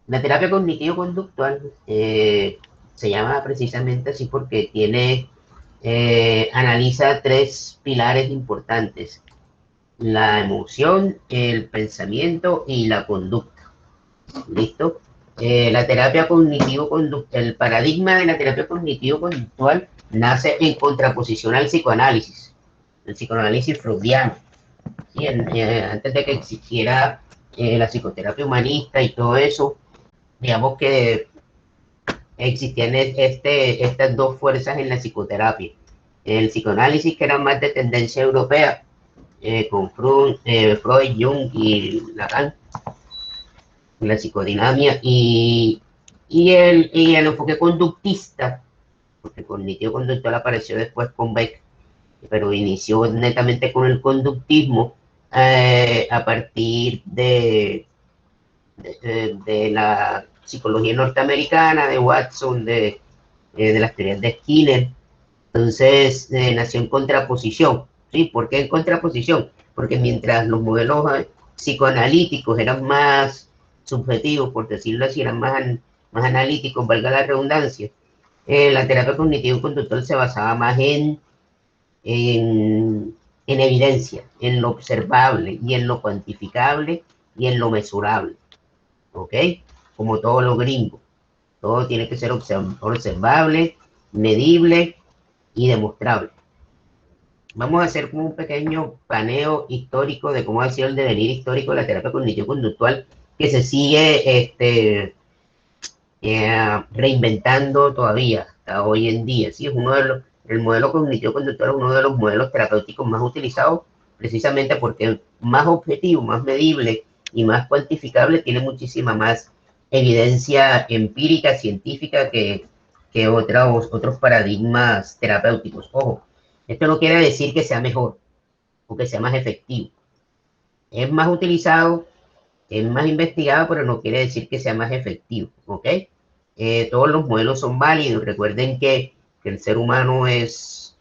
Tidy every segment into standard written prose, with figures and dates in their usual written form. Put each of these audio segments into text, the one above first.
La terapia cognitivo-conductual se llama precisamente así porque analiza tres pilares importantes: la emoción, el pensamiento y la conducta. ¿Listo? La terapia cognitivo-conductual, el paradigma de la terapia cognitivo-conductual nace en contraposición al psicoanálisis, el psicoanálisis freudiano. ¿Sí? Antes de que existiera la psicoterapia humanista y todo eso, digamos que existían estas dos fuerzas en la psicoterapia. El psicoanálisis, que era más de tendencia europea, con Freud, Jung y Lacan, la psicodinamia, y el enfoque conductista, porque cognitivo conductual apareció después con Beck, pero inició netamente con el conductismo a partir de la psicología norteamericana, de Watson, de las teorías de Skinner. Entonces nació en contraposición. ¿Sí? ¿Por qué en contraposición? Porque mientras los modelos psicoanalíticos eran más subjetivos, por decirlo así, eran más analíticos, valga la redundancia, la terapia cognitivo-conductual se basaba más en evidencia, en lo observable y en lo cuantificable y en lo mesurable. ¿Ok? Como todo lo gringo. Todo tiene que ser observable, medible y demostrable. Vamos a hacer como un pequeño paneo histórico de cómo ha sido el devenir histórico de la terapia cognitivo-conductual, que se sigue reinventando todavía hasta hoy en día. ¿Sí? El modelo cognitivo-conductual es uno de los modelos terapéuticos más utilizados, precisamente porque es más objetivo, más medible y más cuantificable, tiene muchísima más evidencia empírica, científica que otros paradigmas terapéuticos. Ojo, esto no quiere decir que sea mejor o que sea más efectivo. Es más utilizado, es más investigado, pero no quiere decir que sea más efectivo, ¿ok? Todos los modelos son válidos. Recuerden que el ser humano es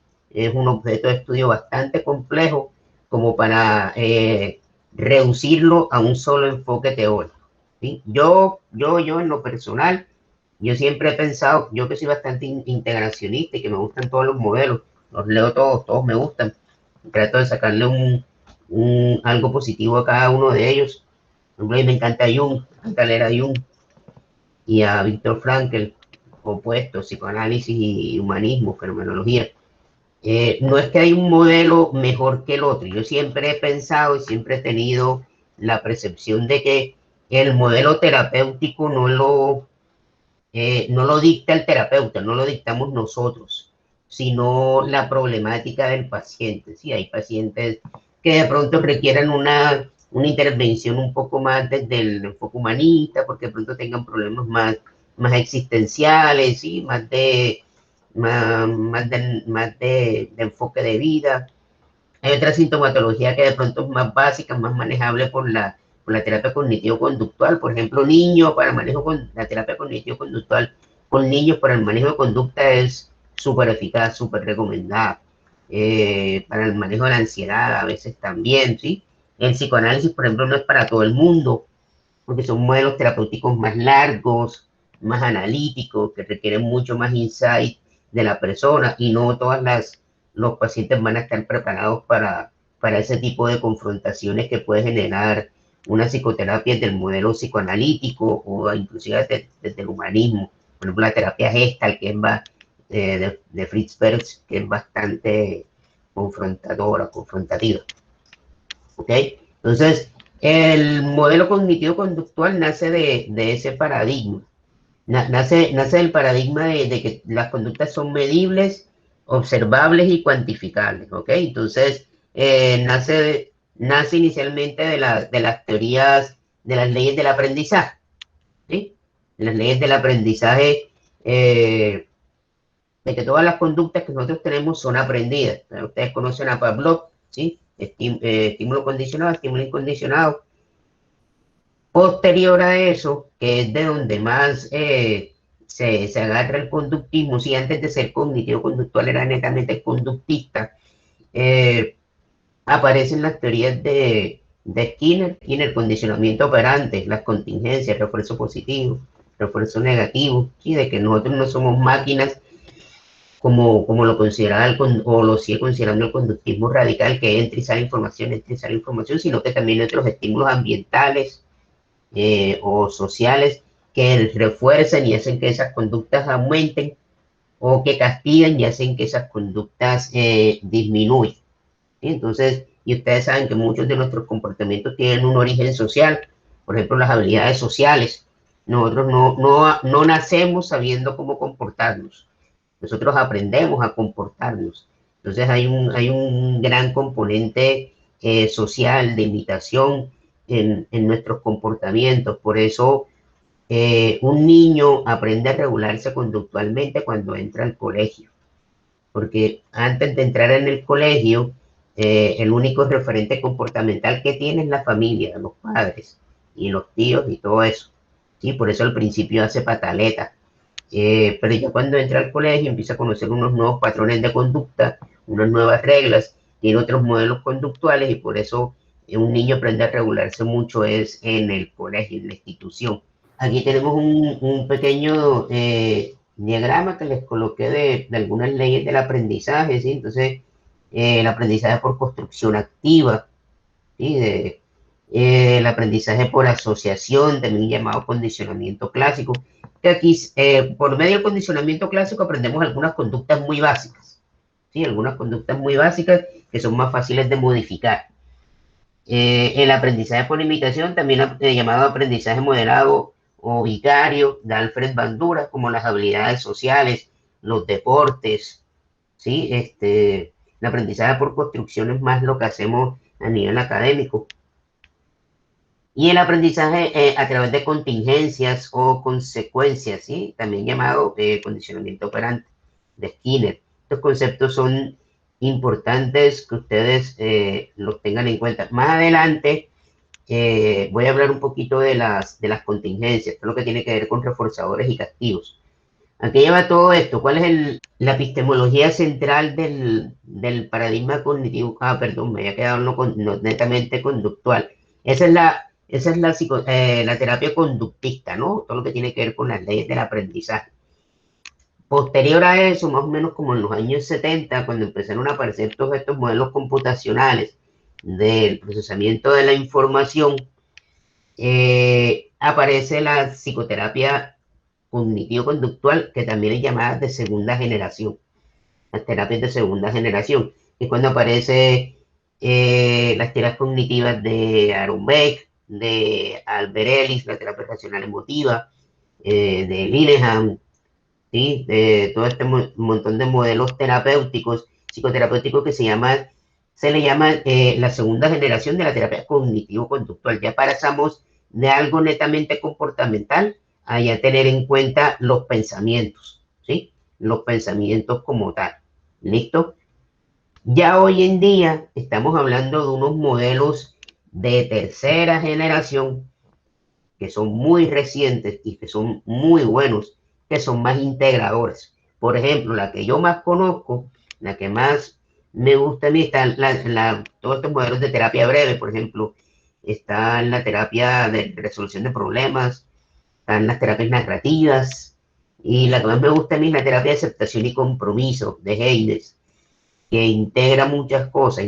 un objeto de estudio bastante complejo como para reducirlo a un solo enfoque teórico. ¿Sí? Yo en lo personal, yo siempre he pensado, yo que soy bastante integracionista y que me gustan todos los modelos, los leo todos, todos me gustan, trato de sacarle algo positivo a cada uno de ellos. Por ejemplo, a mí me encanta Jung, me encanta leer a Jung y a Víctor Frankl, opuestos, psicoanálisis y humanismo, fenomenología. No es que hay un modelo mejor que el otro. Yo siempre he pensado y siempre he tenido la percepción de que el modelo terapéutico no lo dicta el terapeuta, no lo dictamos nosotros, sino la problemática del paciente. Sí, hay pacientes que de pronto requieran una intervención un poco más desde el enfoque humanista, porque de pronto tengan problemas más existenciales, ¿sí? más de enfoque de vida. Hay otra sintomatología que de pronto es más básica, más manejable por la terapia cognitivo-conductual. Por ejemplo, niños para el manejo con la terapia cognitivo-conductual con niños para el manejo de conducta es súper eficaz, súper recomendada. Para el manejo de la ansiedad a veces también, ¿sí? El psicoanálisis, por ejemplo, no es para todo el mundo, porque son modelos terapéuticos más largos, más analíticos, que requieren mucho más insight de la persona y no los pacientes van a estar preparados para ese tipo de confrontaciones que puede generar una psicoterapia del modelo psicoanalítico o inclusive desde el humanismo. Por ejemplo, la terapia Gestalt, que de Fritz Perls, que es bastante confrontativa. ¿Ok? Entonces, el modelo cognitivo-conductual nace de ese paradigma. Nace del paradigma de que las conductas son medibles, observables y cuantificables. ¿Ok? Entonces, nace inicialmente de las teorías de las leyes del aprendizaje. ¿Sí? Las leyes del aprendizaje, de que todas las conductas que nosotros tenemos son aprendidas. Ustedes conocen a Pavlov, ¿sí? Estímulo condicionado, estímulo incondicionado. Posterior a eso, que es de donde más se agarra el conductismo, si antes de ser cognitivo-conductual era netamente conductista, eh, aparecen las teorías de Skinner. Skinner, condicionamiento operante, las contingencias, refuerzo positivo, refuerzo negativo, y de que nosotros no somos máquinas como lo consideraba o lo sigue considerando el conductismo radical, que entra y sale información, sino que también hay otros estímulos ambientales o sociales que refuerzan y hacen que esas conductas aumenten, o que castigan y hacen que esas conductas disminuyan. ¿Sí? Entonces, y ustedes saben que muchos de nuestros comportamientos tienen un origen social, por ejemplo, las habilidades sociales. Nosotros no nacemos sabiendo cómo comportarnos, nosotros aprendemos a comportarnos. Entonces hay un gran componente social de imitación en nuestros comportamientos. Por eso un niño aprende a regularse conductualmente cuando entra al colegio, porque antes de entrar en el colegio, el único referente comportamental que tiene es la familia, los padres y los tíos y todo eso. ¿Sí? Por eso al principio hace pataleta. Pero ya cuando entra al colegio empieza a conocer unos nuevos patrones de conducta, unas nuevas reglas, tiene otros modelos conductuales, y por eso un niño aprende a regularse mucho es en el colegio, en la institución. Aquí tenemos un pequeño diagrama que les coloqué de algunas leyes del aprendizaje, ¿sí? Entonces, el aprendizaje por construcción activa, ¿sí? El aprendizaje por asociación, también llamado condicionamiento clásico, que aquí, por medio del condicionamiento clásico, aprendemos algunas conductas muy básicas, ¿sí? Algunas conductas muy básicas que son más fáciles de modificar. El aprendizaje por imitación, también llamado aprendizaje moderado o vicario, de Alfred Bandura, como las habilidades sociales, los deportes, ¿sí? El aprendizaje por construcción es más lo que hacemos a nivel académico. Y el aprendizaje a través de contingencias o consecuencias, ¿sí? También llamado condicionamiento operante de Skinner. Estos conceptos son importantes que ustedes los tengan en cuenta. Más adelante voy a hablar un poquito de las contingencias, todo lo que tiene que ver con reforzadores y castigos. ¿A qué lleva todo esto? ¿Cuál es la epistemología central del paradigma cognitivo? Perdón, me había quedado no netamente conductual. Esa es la terapia conductista, ¿no? Todo lo que tiene que ver con las leyes del aprendizaje. Posterior a eso, más o menos como en los años 70, cuando empezaron a aparecer todos estos modelos computacionales del procesamiento de la información, aparece la psicoterapia cognitivo-conductual, que también es llamada de segunda generación, las terapias de segunda generación, que es cuando aparece las terapias cognitivas de Aaron Beck, de Albert Ellis, la terapia racional emotiva, de Linehan, ¿sí? De todo este montón de modelos terapéuticos, psicoterapéuticos, se le llama la segunda generación de la terapia cognitivo-conductual. Ya pasamos de algo netamente comportamental a ya tener en cuenta los pensamientos, ¿sí? Los pensamientos como tal. ¿Listo? Ya hoy en día estamos hablando de unos modelos de tercera generación que son muy recientes y que son muy buenos, que son más integradores. Por ejemplo, la que yo más conozco, la que más me gusta a mí, está todos estos modelos de terapia breve, por ejemplo, está la terapia de resolución de problemas, están las terapias narrativas, y la que más me gusta a mí es la terapia de aceptación y compromiso de Haynes, que integra muchas cosas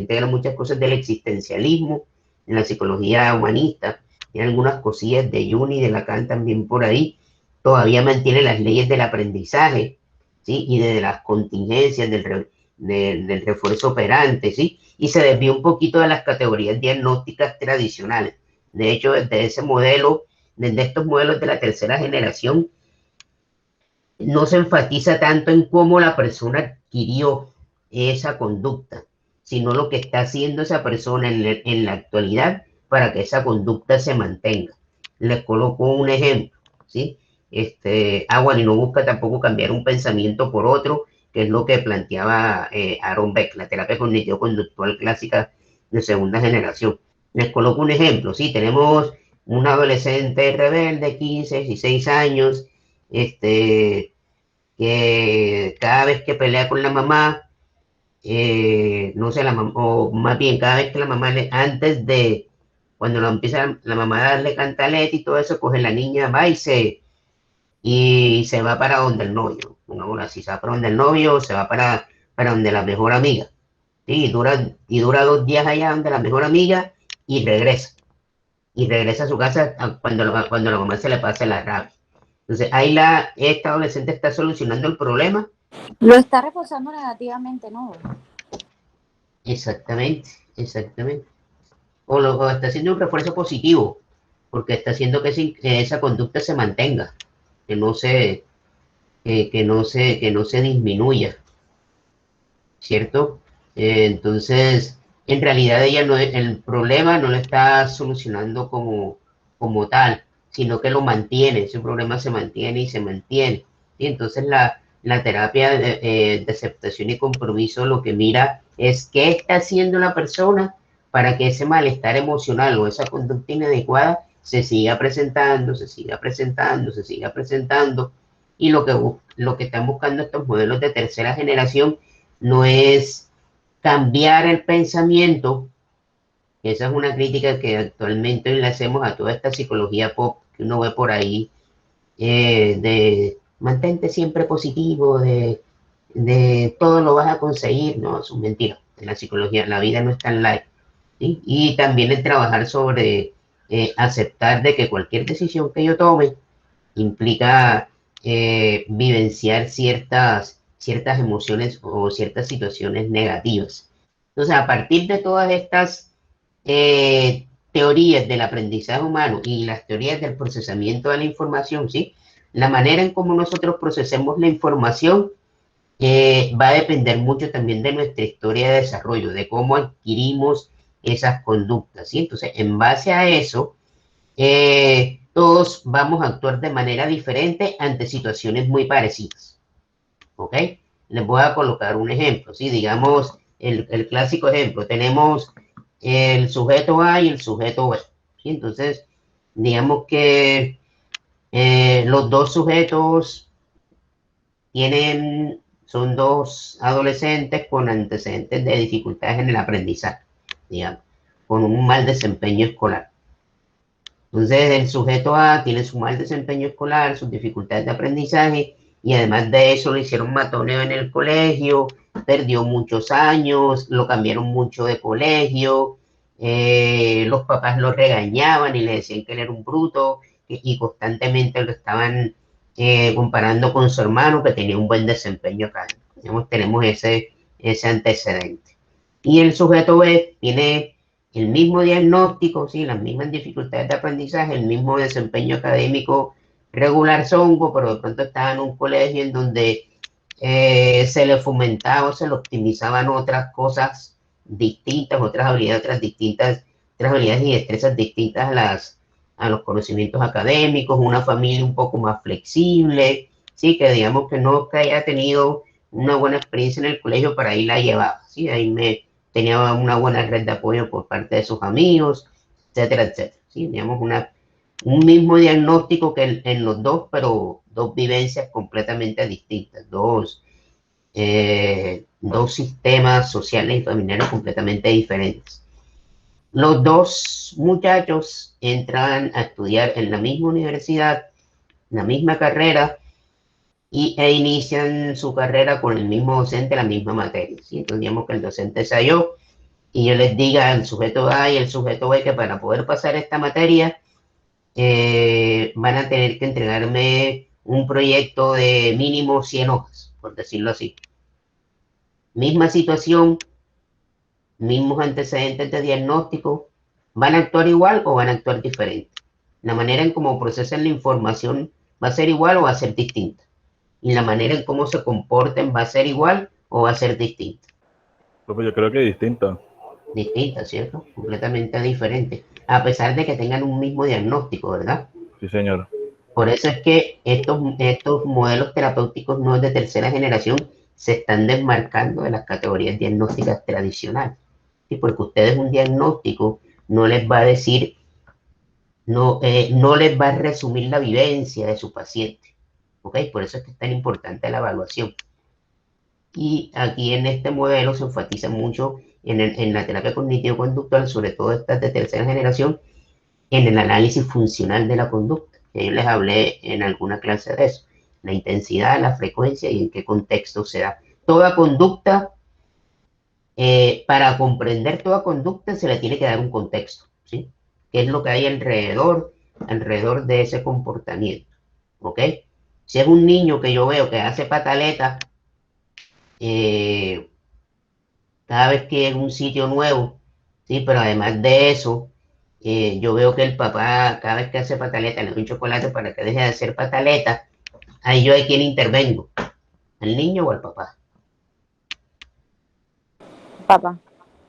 del existencialismo, en la psicología humanista, y algunas cosillas de Jung y de Lacan también por ahí. Todavía mantiene las leyes del aprendizaje, ¿sí? Y de las contingencias, del refuerzo operante, ¿sí? Y se desvía un poquito de las categorías diagnósticas tradicionales. De hecho, desde estos modelos de la tercera generación, no se enfatiza tanto en cómo la persona adquirió esa conducta, sino lo que está haciendo esa persona en la actualidad para que esa conducta se mantenga. Les coloco un ejemplo, ¿sí? Bueno, y no busca tampoco cambiar un pensamiento por otro, que es lo que planteaba Aaron Beck, la terapia cognitivo-conductual clásica de segunda generación. Les coloco un ejemplo, ¿sí? Tenemos un adolescente rebelde, 15, 16 años, que cada vez que pelea con la mamá, no sé, o más bien cada vez que la mamá, antes de, cuando lo empieza la mamá a darle cantaleta y todo eso, coge la niña, va y se va para donde el novio. Pongámoslo así, se va para donde el novio, se va para donde la mejor amiga. ¿Sí? Y dura 2 días allá donde la mejor amiga y regresa. Y regresa a su casa cuando la mamá se le pase la rabia. Entonces, ahí esta adolescente está solucionando el problema. Lo está reforzando negativamente, ¿no? Exactamente, exactamente. O está haciendo un refuerzo positivo, porque está haciendo que esa conducta se mantenga, que no se, que no se disminuya, ¿cierto? Entonces, en realidad ella no, el problema no lo está solucionando como tal, sino que lo mantiene, ese problema se mantiene y se mantiene. Y entonces la terapia de aceptación y compromiso lo que mira es qué está haciendo la persona para que ese malestar emocional o esa conducta inadecuada se siga presentando, se siga presentando, se siga presentando. Y lo que están buscando estos modelos de tercera generación no es cambiar el pensamiento. Esa es una crítica que actualmente le hacemos a toda esta psicología pop que uno ve por ahí, de mantente siempre positivo, de todo lo vas a conseguir. No, eso es mentira. En la psicología, la vida no es tan light, ¿sí? Y también el trabajar sobre aceptar de que cualquier decisión que yo tome implica vivenciar ciertas emociones o ciertas situaciones negativas. Entonces, a partir de todas estas teorías del aprendizaje humano y las teorías del procesamiento de la información, ¿sí? La manera en cómo nosotros procesemos la información va a depender mucho también de nuestra historia de desarrollo, de cómo adquirimos esas conductas, ¿sí? Entonces, en base a eso, todos vamos a actuar de manera diferente ante situaciones muy parecidas, ¿ok? Les voy a colocar un ejemplo, ¿sí? Digamos, el clásico ejemplo, tenemos el sujeto A y el sujeto B, ¿sí? Entonces, digamos que los dos sujetos son dos adolescentes con antecedentes de dificultades en el aprendizaje, digamos, con un mal desempeño escolar. Entonces, el sujeto A tiene su mal desempeño escolar, sus dificultades de aprendizaje, y además de eso le hicieron matoneo en el colegio, perdió muchos años, lo cambiaron mucho de colegio, los papás lo regañaban y le decían que él era un bruto, y constantemente lo estaban comparando con su hermano que tenía un buen desempeño académico. Tenemos ese antecedente. Y el sujeto B tiene el mismo diagnóstico, sí, las mismas dificultades de aprendizaje, el mismo desempeño académico regular zongo, pero de pronto estaba en un colegio en donde se le fomentaba o se le optimizaban otras cosas distintas, otras habilidades y destrezas distintas a los conocimientos académicos, una familia un poco más flexible, sí, que digamos que no que haya tenido una buena experiencia en el colegio, para ahí la llevaba, sí, tenía una buena red de apoyo por parte de sus amigos, etcétera, etcétera. ¿Sí? Digamos, un mismo diagnóstico que en los dos, pero dos vivencias completamente distintas, dos sistemas sociales y familiares completamente diferentes. Los dos muchachos entran a estudiar en la misma universidad, la misma carrera, e inician su carrera con el mismo docente, la misma materia. ¿Sí? Entonces, digamos que el docente se halló y yo les diga al sujeto A y el sujeto B que para poder pasar esta materia van a tener que entregarme un proyecto de mínimo 100 hojas, por decirlo así. Misma situación, mismos antecedentes de diagnóstico, ¿van a actuar igual o van a actuar diferente? La manera en cómo procesan la información va a ser igual o va a ser distinta. Y la manera en cómo se comporten va a ser igual o va a ser distinta. Pues yo creo que es distinta. Distinta, ¿cierto? Completamente diferente. A pesar de que tengan un mismo diagnóstico, ¿verdad? Sí, señor. Por eso es que estos modelos terapéuticos no de tercera generación se están desmarcando de las categorías diagnósticas tradicionales. ¿Sí? Porque ustedes un diagnóstico no les va a decir, no les va a resumir la vivencia de su paciente. ¿Ok? Por eso es que es tan importante la evaluación. Y aquí en este modelo se enfatiza mucho en la terapia cognitivo-conductual, sobre todo estas de tercera generación, en el análisis funcional de la conducta. Yo les hablé en alguna clase de eso, la intensidad, la frecuencia y en qué contexto se da. Toda conducta, para comprender toda conducta se le tiene que dar un contexto, ¿sí? ¿Qué es lo que hay alrededor de ese comportamiento? ¿Ok? Si es un niño que yo veo que hace pataleta, eh, cada vez que es un sitio nuevo, ¿sí? Pero además de eso, yo veo que el papá, cada vez que hace pataleta, le doy un chocolate para que deje de hacer pataleta, ahí yo de quién intervengo, ¿al niño o al papá? Papá.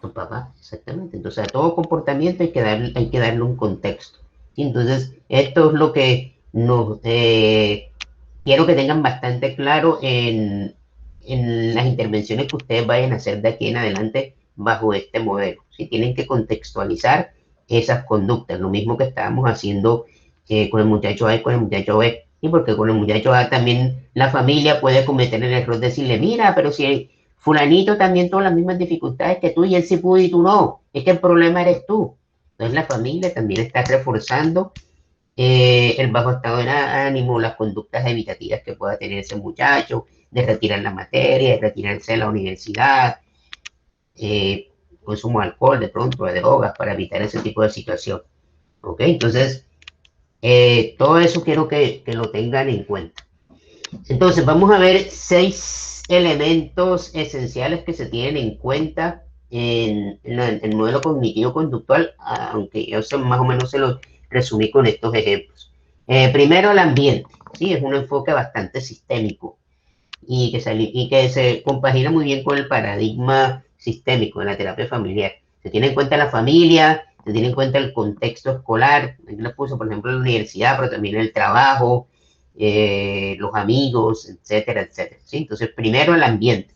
Tu papá, exactamente. Entonces, a todo comportamiento hay que darle un contexto. ¿Sí? Entonces, esto es lo que nos quiero que tengan bastante claro en las intervenciones que ustedes vayan a hacer de aquí en adelante bajo este modelo. Si tienen que contextualizar esas conductas, lo mismo que estábamos haciendo con el muchacho A y con el muchacho B. Y porque con el muchacho A también la familia puede cometer el error de decirle, mira, pero si fulanito también tuvo las mismas dificultades que tú y él sí pudo y tú no, es que el problema eres tú. Entonces la familia también está reforzando el bajo estado de ánimo, las conductas evitativas que pueda tener ese muchacho, de retirar la materia, de retirarse de la universidad, eh, consumo de alcohol, de pronto, de drogas, para evitar ese tipo de situación. ¿Ok? Entonces, todo eso quiero que lo tengan en cuenta. Entonces, vamos a ver 6 elementos esenciales que se tienen en cuenta en el modelo cognitivo-conductual, aunque yo más o menos se lo resumí con estos ejemplos. Primero, el ambiente, ¿sí? Es un enfoque bastante sistémico y que se compagina muy bien con el paradigma sistémico de la terapia familiar. Se tiene en cuenta la familia, se tiene en cuenta el contexto escolar, aquí lo puso, por ejemplo, la universidad, pero también el trabajo, los amigos, etcétera, etcétera. ¿Sí? Entonces, primero el ambiente.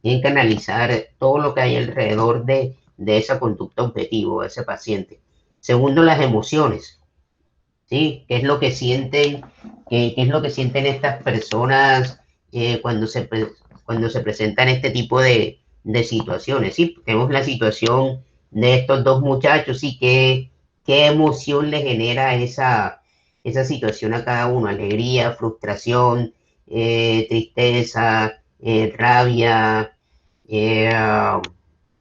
Tienen que analizar todo lo que hay alrededor de esa conducta objetivo, de ese paciente. Segundo, las emociones. ¿Sí? ¿Qué es lo que sienten, qué es lo que sienten estas personas cuando se presentan este tipo de situaciones? ¿Sí? Tenemos la situación de estos dos muchachos, ¿sí? ¿Qué emoción le genera esa situación a cada uno? Alegría, frustración, tristeza, rabia, eh,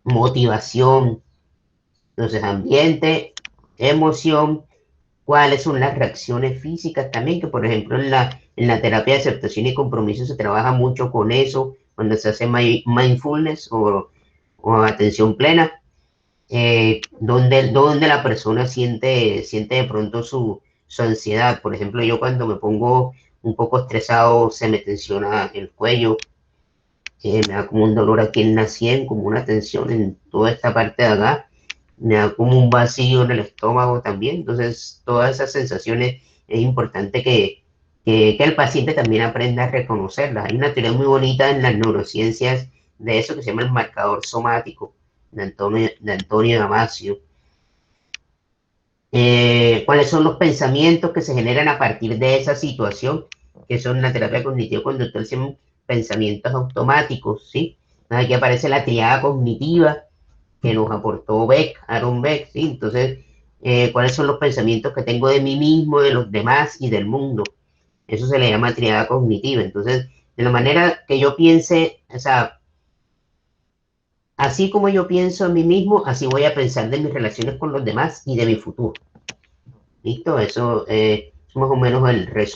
motivación. Entonces, ambiente, emoción, cuáles son las reacciones físicas también, que por ejemplo en la terapia de aceptación y compromiso se trabaja mucho con eso, cuando se hace mindfulness o atención plena, donde la persona siente de pronto su ansiedad. Por ejemplo, yo cuando me pongo un poco estresado se me tensiona el cuello, me da como un dolor aquí en la sien, como una tensión en toda esta parte de acá, me da como un vacío en el estómago también. Entonces, todas esas sensaciones es importante que el paciente también aprenda a reconocerlas. Hay una teoría muy bonita en las neurociencias de eso que se llama el marcador somático de Antonio Damasio. ¿Cuáles son los pensamientos que se generan a partir de esa situación? Que son la terapia cognitivo-conductual, son pensamientos automáticos, ¿sí? Aquí aparece la triada cognitiva que nos aportó Beck, Aaron Beck, ¿sí? Entonces, ¿cuáles son los pensamientos que tengo de mí mismo, de los demás y del mundo? Eso se le llama triada cognitiva. Entonces, de la manera que yo piense, o sea, así como yo pienso en mí mismo, así voy a pensar de mis relaciones con los demás y de mi futuro. ¿Listo? Eso es más o menos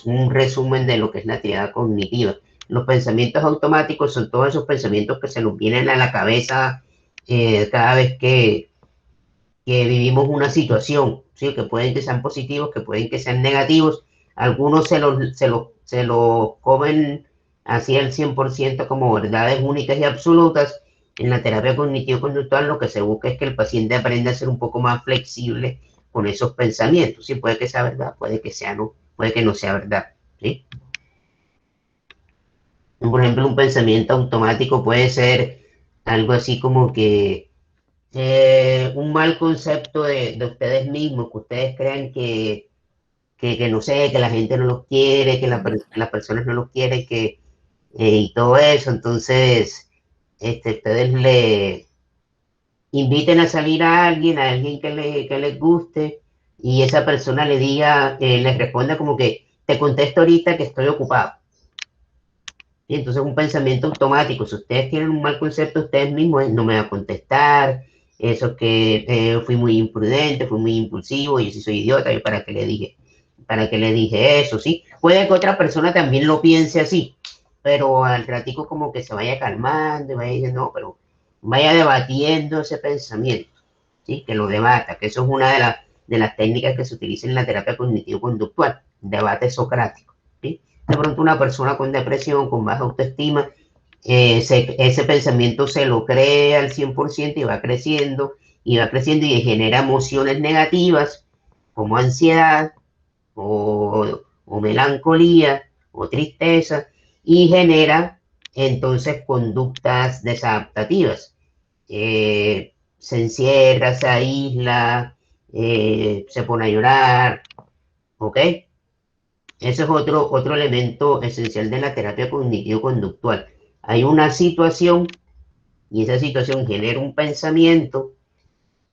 un resumen de lo que es la triada cognitiva. Los pensamientos automáticos son todos esos pensamientos que se nos vienen a la cabeza cada vez que vivimos una situación, ¿sí? Que pueden que sean positivos, que pueden que sean negativos. Algunos se los comen así al 100% como verdades únicas y absolutas. En la terapia cognitivo-conductual lo que se busca es que el paciente aprenda a ser un poco más flexible con esos pensamientos. Sí, puede que sea verdad, puede que sea no, puede que no sea verdad. ¿Sí? Por ejemplo, un pensamiento automático puede ser algo así como que un mal concepto de ustedes mismos, que ustedes crean que no sé, que la gente no los quiere, que las personas no los quieren, y todo eso. Entonces, ustedes le inviten a salir a alguien que les guste, y esa persona le diga, le responda como que te contesto ahorita que estoy ocupado. Y entonces un pensamiento automático, si ustedes tienen un mal concepto de ustedes mismos, no me va a contestar, eso que fui muy imprudente, fui muy impulsivo, y si soy idiota, ¿y para qué le dije eso? ¿Sí? Puede que otra persona también lo piense así, pero al ratico como que se vaya calmando y vaya diciendo, no, pero vaya debatiendo ese pensamiento, ¿sí? Que lo debata, que eso es una de las técnicas que se utiliza en la terapia cognitivo-conductual, debate socrático, ¿sí? De pronto una persona con depresión, con baja autoestima, ese pensamiento se lo cree al 100% y va creciendo y genera emociones negativas como ansiedad o melancolía o tristeza y genera entonces conductas desadaptativas. Se encierra, se aísla, se pone a llorar, ¿ok? Ese es otro elemento esencial de la terapia cognitivo-conductual. Hay una situación y esa situación genera un pensamiento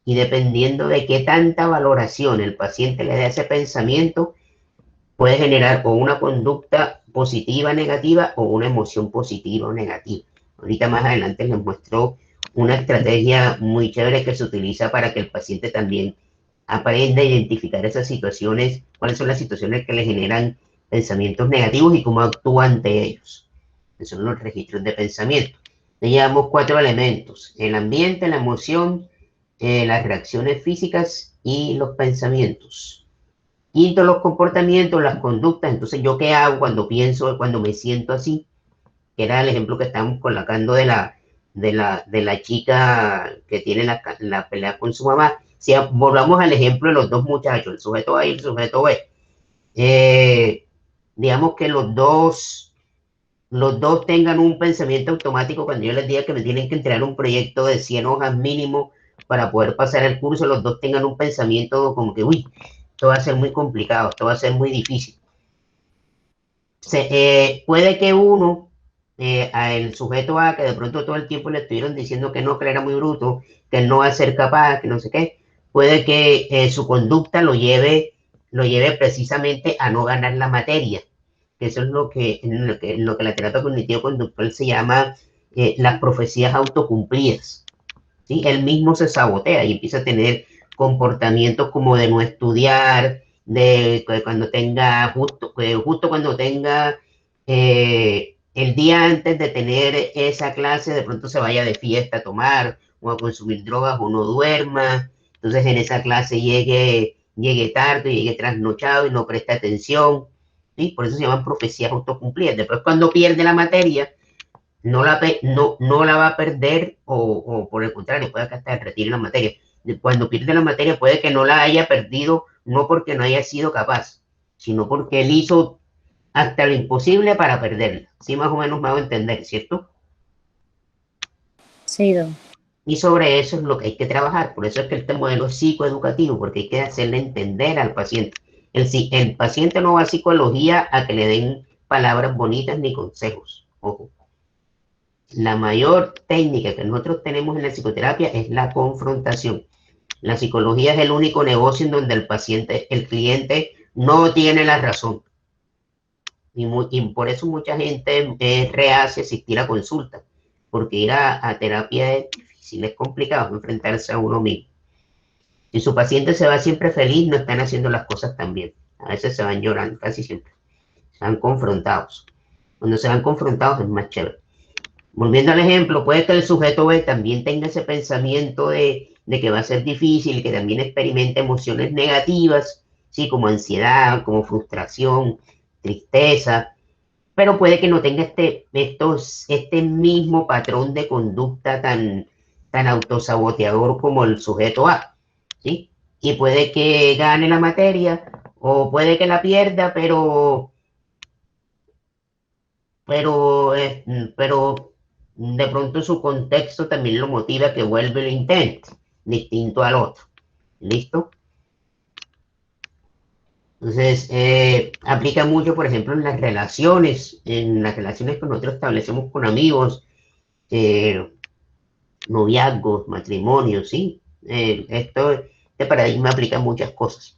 y dependiendo de qué tanta valoración el paciente le dé a ese pensamiento, puede generar o una conducta positiva negativa o una emoción positiva o negativa. Ahorita más adelante les muestro una estrategia muy chévere que se utiliza para que el paciente también aprenda a identificar esas situaciones, cuáles son las situaciones que le generan pensamientos negativos y cómo actúa ante ellos. Esos son los registros de pensamiento. Le llamamos 4 elementos: el ambiente, la emoción, las reacciones físicas y los pensamientos. Quinto, los comportamientos, las conductas. Entonces, ¿yo qué hago cuando pienso, cuando me siento así? Que era el ejemplo que estábamos colocando de la chica que tiene la pelea con su mamá. Si volvamos al ejemplo de los dos muchachos, el sujeto A y el sujeto B. Eh, digamos que los dos tengan un pensamiento automático cuando yo les diga que me tienen que entregar un proyecto de 100 hojas mínimo para poder pasar el curso, los dos tengan un pensamiento como que, uy, esto va a ser muy complicado, esto va a ser muy difícil. Puede que uno, el sujeto A, que de pronto todo el tiempo le estuvieron diciendo que él era muy bruto, que él no va a ser capaz, que no sé qué, puede que su conducta lo lleve precisamente a no ganar la materia. Eso es en lo que la terapia cognitivo-conductual se llama las profecías autocumplidas. ¿Sí? Él mismo se sabotea y empieza a tener comportamientos como de no estudiar, de que cuando tenga, justo cuando tenga el día antes de tener esa clase, de pronto se vaya de fiesta a tomar o a consumir drogas o no duerma. Entonces en esa clase llegue tarde, llegue trasnochado y no preste atención. ¿Sí? Por eso se llaman profecías autocumplidas. Después cuando pierde la materia, no la va a perder o por el contrario, puede que hasta retire la materia. Cuando pierde la materia puede que no la haya perdido, no porque no haya sido capaz, sino porque él hizo hasta lo imposible para perderla. Sí, más o menos me hago entender, ¿cierto? Sí, don. Y sobre eso es lo que hay que trabajar. Por eso es que este modelo es psicoeducativo, porque hay que hacerle entender al paciente. El paciente no va a psicología a que le den palabras bonitas ni consejos. Ojo. La mayor técnica que nosotros tenemos en la psicoterapia es la confrontación. La psicología es el único negocio en donde el cliente no tiene la razón. Y por eso mucha gente rehace asistir a consulta, porque ir a terapia es difícil, es complicado enfrentarse a uno mismo. Si su paciente se va siempre feliz, no están haciendo las cosas tan bien. A veces se van llorando, casi siempre. Se van confrontados. Cuando se van confrontados es más chévere. Volviendo al ejemplo, puede que el sujeto B también tenga ese pensamiento de que va a ser difícil, que también experimente emociones negativas, ¿sí? Como ansiedad, como frustración, tristeza, pero puede que no tenga este mismo patrón de conducta tan autosaboteador como el sujeto A, ¿sí? Y puede que gane la materia o puede que la pierda, pero de pronto su contexto también lo motiva a que vuelva y lo intente, distinto al otro. ¿Listo? Entonces, aplica mucho, por ejemplo, en las relaciones que nosotros establecemos con amigos, eh, noviazgos, matrimonios, ¿sí? Este paradigma aplica a muchas cosas.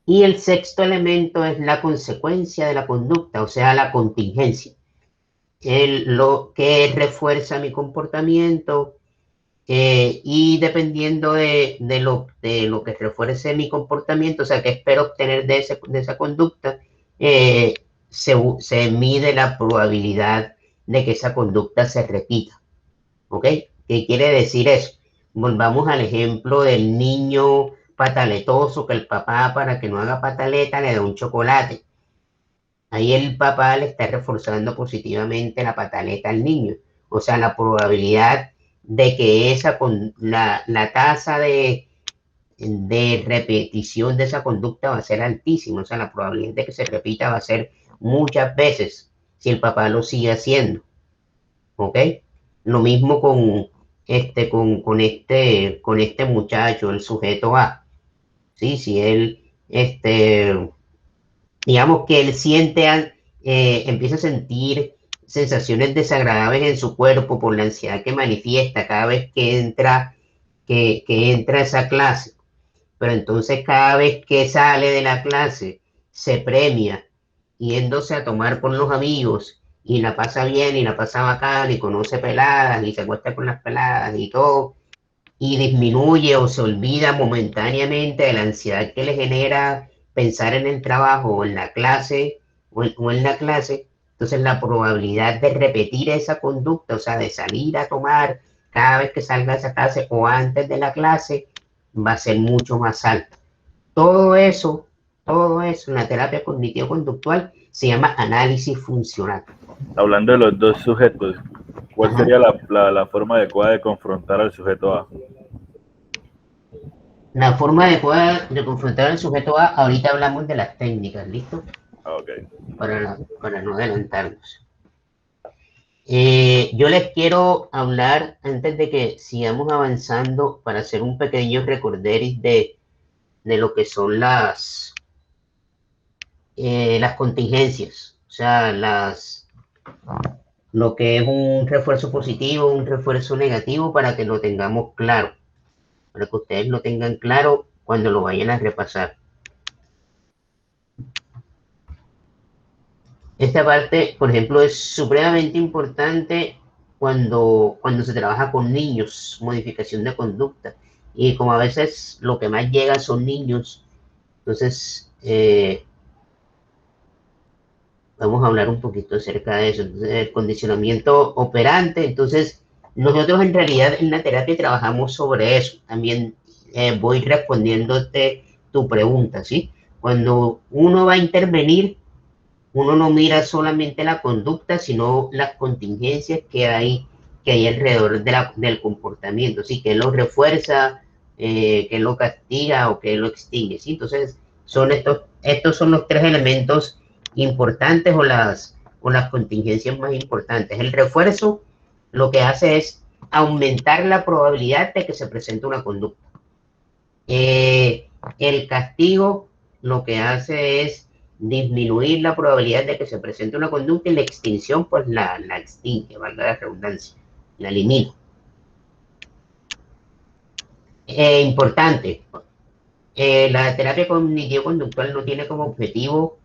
Y el sexto elemento es la consecuencia de la conducta, o sea, la contingencia. Lo que refuerza mi comportamiento, y dependiendo de lo que refuerce mi comportamiento, o sea, que espero obtener de esa conducta, eh, se mide la probabilidad de que esa conducta se repita. ¿Ok? ¿Qué quiere decir eso? Volvamos al ejemplo del niño pataletoso que el papá, para que no haga pataleta, le da un chocolate. Ahí el papá le está reforzando positivamente la pataleta al niño. O sea, la probabilidad de que la tasa de repetición de esa conducta va a ser altísima. O sea, la probabilidad de que se repita va a ser muchas veces si el papá lo sigue haciendo. ¿Ok? Lo mismo con este muchacho, el sujeto A. ¿Sí? Si él, digamos que él empieza a sentir sensaciones desagradables en su cuerpo por la ansiedad que manifiesta cada vez que entra a esa clase. Pero entonces cada vez que sale de la clase se premia yéndose a tomar con los amigos y la pasa bien y la pasa bacán y conoce peladas y se acuesta con las peladas y todo, y disminuye o se olvida momentáneamente de la ansiedad que le genera pensar en el trabajo o en la clase o en la clase. Entonces la probabilidad de repetir esa conducta, o sea, de salir a tomar cada vez que salga de esa clase o antes de la clase, va a ser mucho más alta. Todo eso, todo eso en la terapia cognitivo-conductual se llama análisis funcional. Hablando de los dos sujetos, ¿cuál Ajá. sería la forma adecuada de confrontar al sujeto A? La forma adecuada de confrontar al sujeto A, ahorita hablamos de las técnicas, ¿listo? Ah, ok. Para no adelantarnos. Yo les quiero hablar, antes de que sigamos avanzando, para hacer un pequeño recorderis de lo que son las contingencias, o sea, lo que es un refuerzo positivo, un refuerzo negativo, para que lo tengamos claro, para que ustedes lo tengan claro cuando lo vayan a repasar. Esta parte, por ejemplo, es supremamente importante cuando se trabaja con niños, modificación de conducta. Y como a veces lo que más llega son niños, entonces vamos a hablar un poquito acerca de eso. Entonces, el condicionamiento operante, entonces nosotros en realidad en la terapia trabajamos sobre eso. También voy respondiéndote tu pregunta, ¿sí? Cuando uno va a intervenir, uno no mira solamente la conducta, sino las contingencias que hay alrededor del comportamiento, ¿sí? Que lo refuerza, que lo castiga o que lo extingue, ¿sí? Entonces, estos son los tres elementos importantes o las contingencias más importantes. El refuerzo lo que hace es aumentar la probabilidad de que se presente una conducta. El castigo lo que hace es disminuir la probabilidad de que se presente una conducta, y la extinción pues la extingue, valga la redundancia, la elimina. Importante, la terapia cognitivo-conductual no tiene como objetivo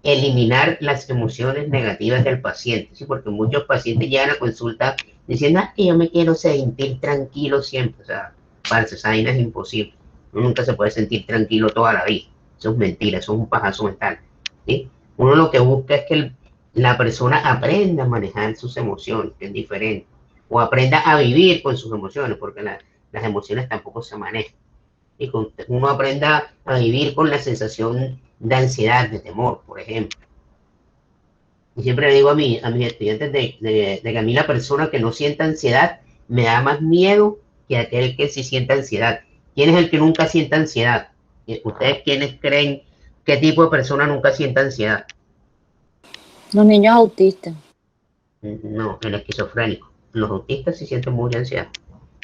eliminar las emociones negativas del paciente, ¿sí? Porque muchos pacientes llegan a consulta diciendo, que yo me quiero sentir tranquilo siempre. O sea, parce, esa vaina es imposible. Uno nunca se puede sentir tranquilo toda la vida. Eso es mentira, eso es un pajazo mental, ¿sí? Uno lo que busca es que la persona aprenda a manejar sus emociones, que es diferente, o aprenda a vivir con sus emociones, porque las emociones tampoco se manejan. Y uno aprenda a vivir con la sensación de ansiedad, de temor, por ejemplo. Y siempre le digo a mis estudiantes de que a mí la persona que no sienta ansiedad me da más miedo que aquel que sí sienta ansiedad. ¿Quién es el que nunca siente ansiedad? ¿Ustedes quiénes creen qué tipo de persona nunca siente ansiedad? Los niños autistas. No, el esquizofrénico. Los autistas sí sienten mucha ansiedad.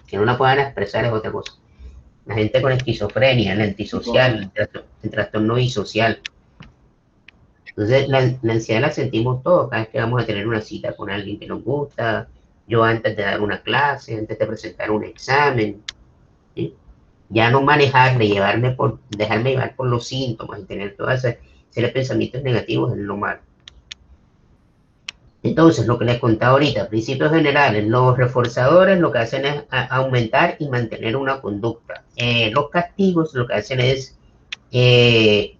Que no la puedan expresar es otra cosa. La gente con esquizofrenia, el antisocial, el trastorno disocial. Entonces, la ansiedad la sentimos todos cada vez que vamos a tener una cita con alguien que nos gusta, yo antes de dar una clase, antes de presentar un examen, ¿sí? ya no manejarme, dejarme llevar por los síntomas y tener todas esas serie de pensamientos negativos es lo malo. Entonces, lo que les contaba ahorita, principios generales, los reforzadores lo que hacen es aumentar y mantener una conducta. Los castigos lo que hacen es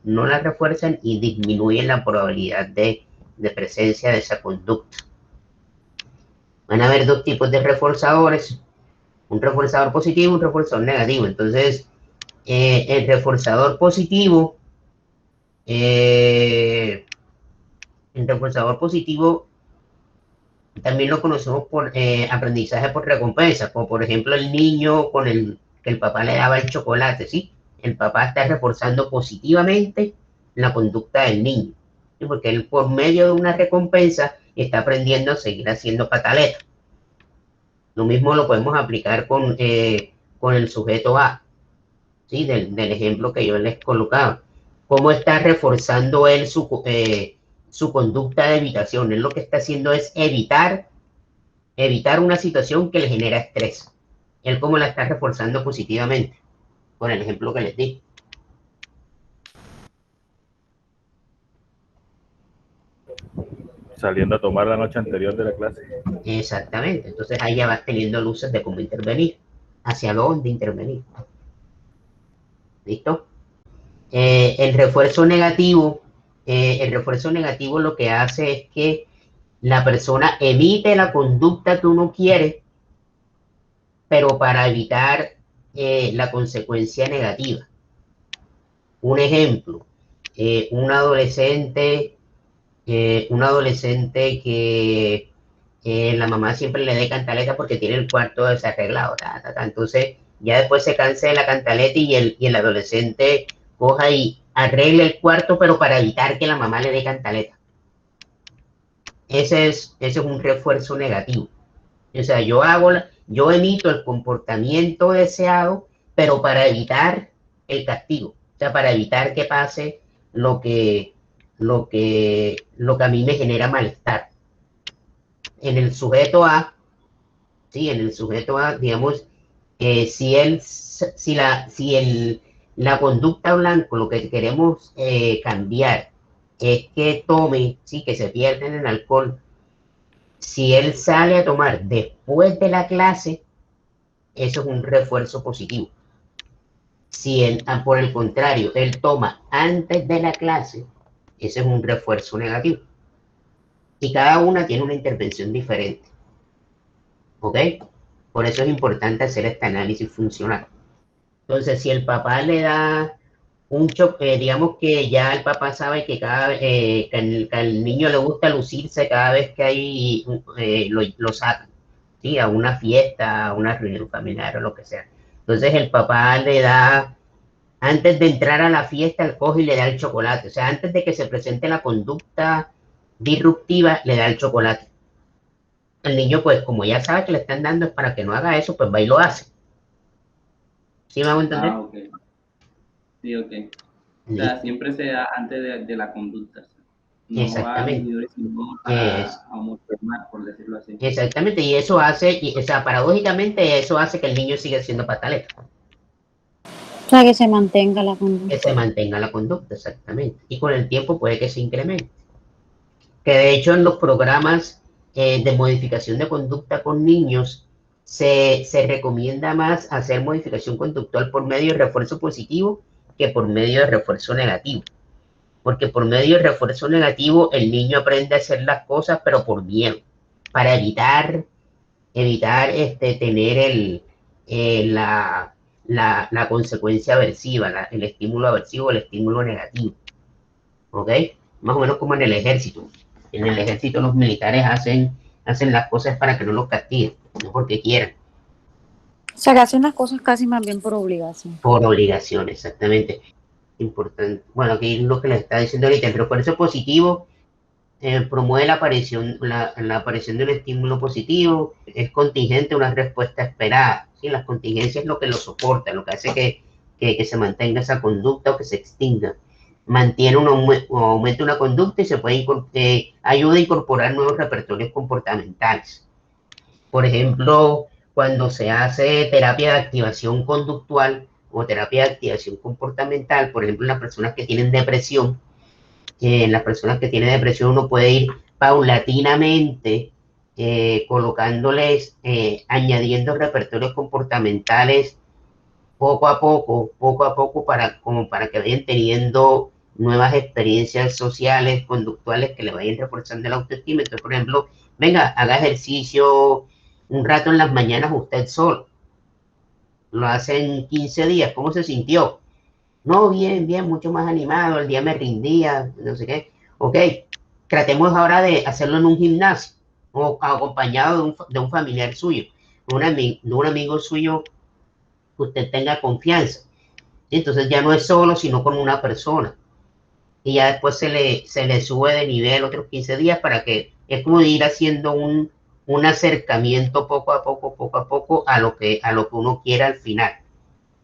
no la refuerzan y disminuyen la probabilidad de presencia de esa conducta. Van a haber dos tipos de reforzadores, un reforzador positivo y un reforzador negativo. Entonces, el reforzador positivo, también lo conocemos por aprendizaje por recompensa, como por ejemplo el niño con el que el papá le daba el chocolate, ¿sí? El papá está reforzando positivamente la conducta del niño, ¿sí? Porque él por medio de una recompensa está aprendiendo a seguir haciendo pataleta. Lo mismo lo podemos aplicar con el sujeto A, ¿sí? Del ejemplo que yo les colocaba. ¿Cómo está reforzando él su conducta de evitación? Él lo que está haciendo es evitar una situación que le genera estrés. Él cómo la está reforzando positivamente, con el ejemplo que les di. Saliendo a tomar la noche anterior de la clase. Exactamente. Entonces ahí ya vas teniendo luces de cómo intervenir, hacia dónde intervenir. ¿Listo? El refuerzo negativo lo que hace es que la persona emite la conducta que uno quiere, pero para evitar la consecuencia negativa. Un ejemplo, un adolescente que la mamá siempre le dé cantaleta porque tiene el cuarto desarreglado, entonces ya después se cansa de la cantaleta y el adolescente coja y arregle el cuarto, pero para evitar que la mamá le dé cantaleta. Ese es un refuerzo negativo. O sea, yo emito el comportamiento deseado, pero para evitar el castigo. O sea, para evitar que pase lo que a mí me genera malestar. En el sujeto A, sí, digamos, si la conducta blanco, lo que queremos cambiar es que tome, sí, que se pierda en el alcohol. Si él sale a tomar después de la clase, eso es un refuerzo positivo. Si él, por el contrario, él toma antes de la clase, ese es un refuerzo negativo. Y cada una tiene una intervención diferente. ¿Ok? Por eso es importante hacer este análisis funcional. Entonces, si el papá le da un choque, digamos que ya el papá sabe que que al niño le gusta lucirse cada vez que hay, lo sacan, ¿sí? A una fiesta, a una reunión familiar o lo que sea. Entonces el papá le da, antes de entrar a la fiesta, él coge y le da el chocolate. O sea, antes de que se presente la conducta disruptiva, le da el chocolate. El niño, pues, como ya sabe que le están dando es para que no haga eso, pues va y lo hace. ¿Sí me hago entender? Ok. Sí, ok. O sea, siempre se da antes de la conducta. No Exactamente. va sino a motivar, por decirlo así. Exactamente, y eso hace, o sea, paradójicamente eso hace que el niño siga siendo pataleta. O sea, que se mantenga la conducta. Que se mantenga la conducta, exactamente. Y con el tiempo puede que se incremente. Que de hecho en los programas de modificación de conducta con niños se recomienda más hacer modificación conductual por medio de refuerzo positivo que por medio de refuerzo negativo. Porque por medio de refuerzo negativo el niño aprende a hacer las cosas pero por miedo, para evitar tener la consecuencia aversiva, el estímulo aversivo, el estímulo negativo. ¿Ok? Más o menos como en el ejército. En el ejército los militares hacen las cosas para que no los castiguen, no porque quieran. O sea, que hacen las cosas casi más bien por obligación. Por obligación, exactamente. Importante. Bueno, aquí lo que les está diciendo ahorita, el refuerzo positivo promueve la aparición de un estímulo positivo, es contingente a una respuesta esperada. ¿Sí? Las contingencias es lo que lo soporta, lo que hace que se mantenga esa conducta o que se extinga. Mantiene aumenta una conducta y se puede ayuda a incorporar nuevos repertorios comportamentales. Por ejemplo, cuando se hace terapia de activación conductual, o terapia de activación comportamental, por ejemplo, en las personas que tienen depresión, en las personas que tienen depresión uno puede ir paulatinamente colocándoles, añadiendo repertorios comportamentales poco a poco, como para que vayan teniendo nuevas experiencias sociales, conductuales que le vayan reforzando la autoestima. Entonces, por ejemplo, venga, haga ejercicio un rato en las mañanas usted solo. Lo hace en 15 días. ¿Cómo se sintió? No, bien, bien, mucho más animado. El día me rindía, no sé qué. Ok, tratemos ahora de hacerlo en un gimnasio o acompañado de un familiar suyo, de un amigo suyo que usted tenga confianza. Entonces ya no es solo, sino con una persona. Y ya después se le sube de nivel otros 15 días para que es como ir haciendo un acercamiento poco a poco a lo que uno quiera al final.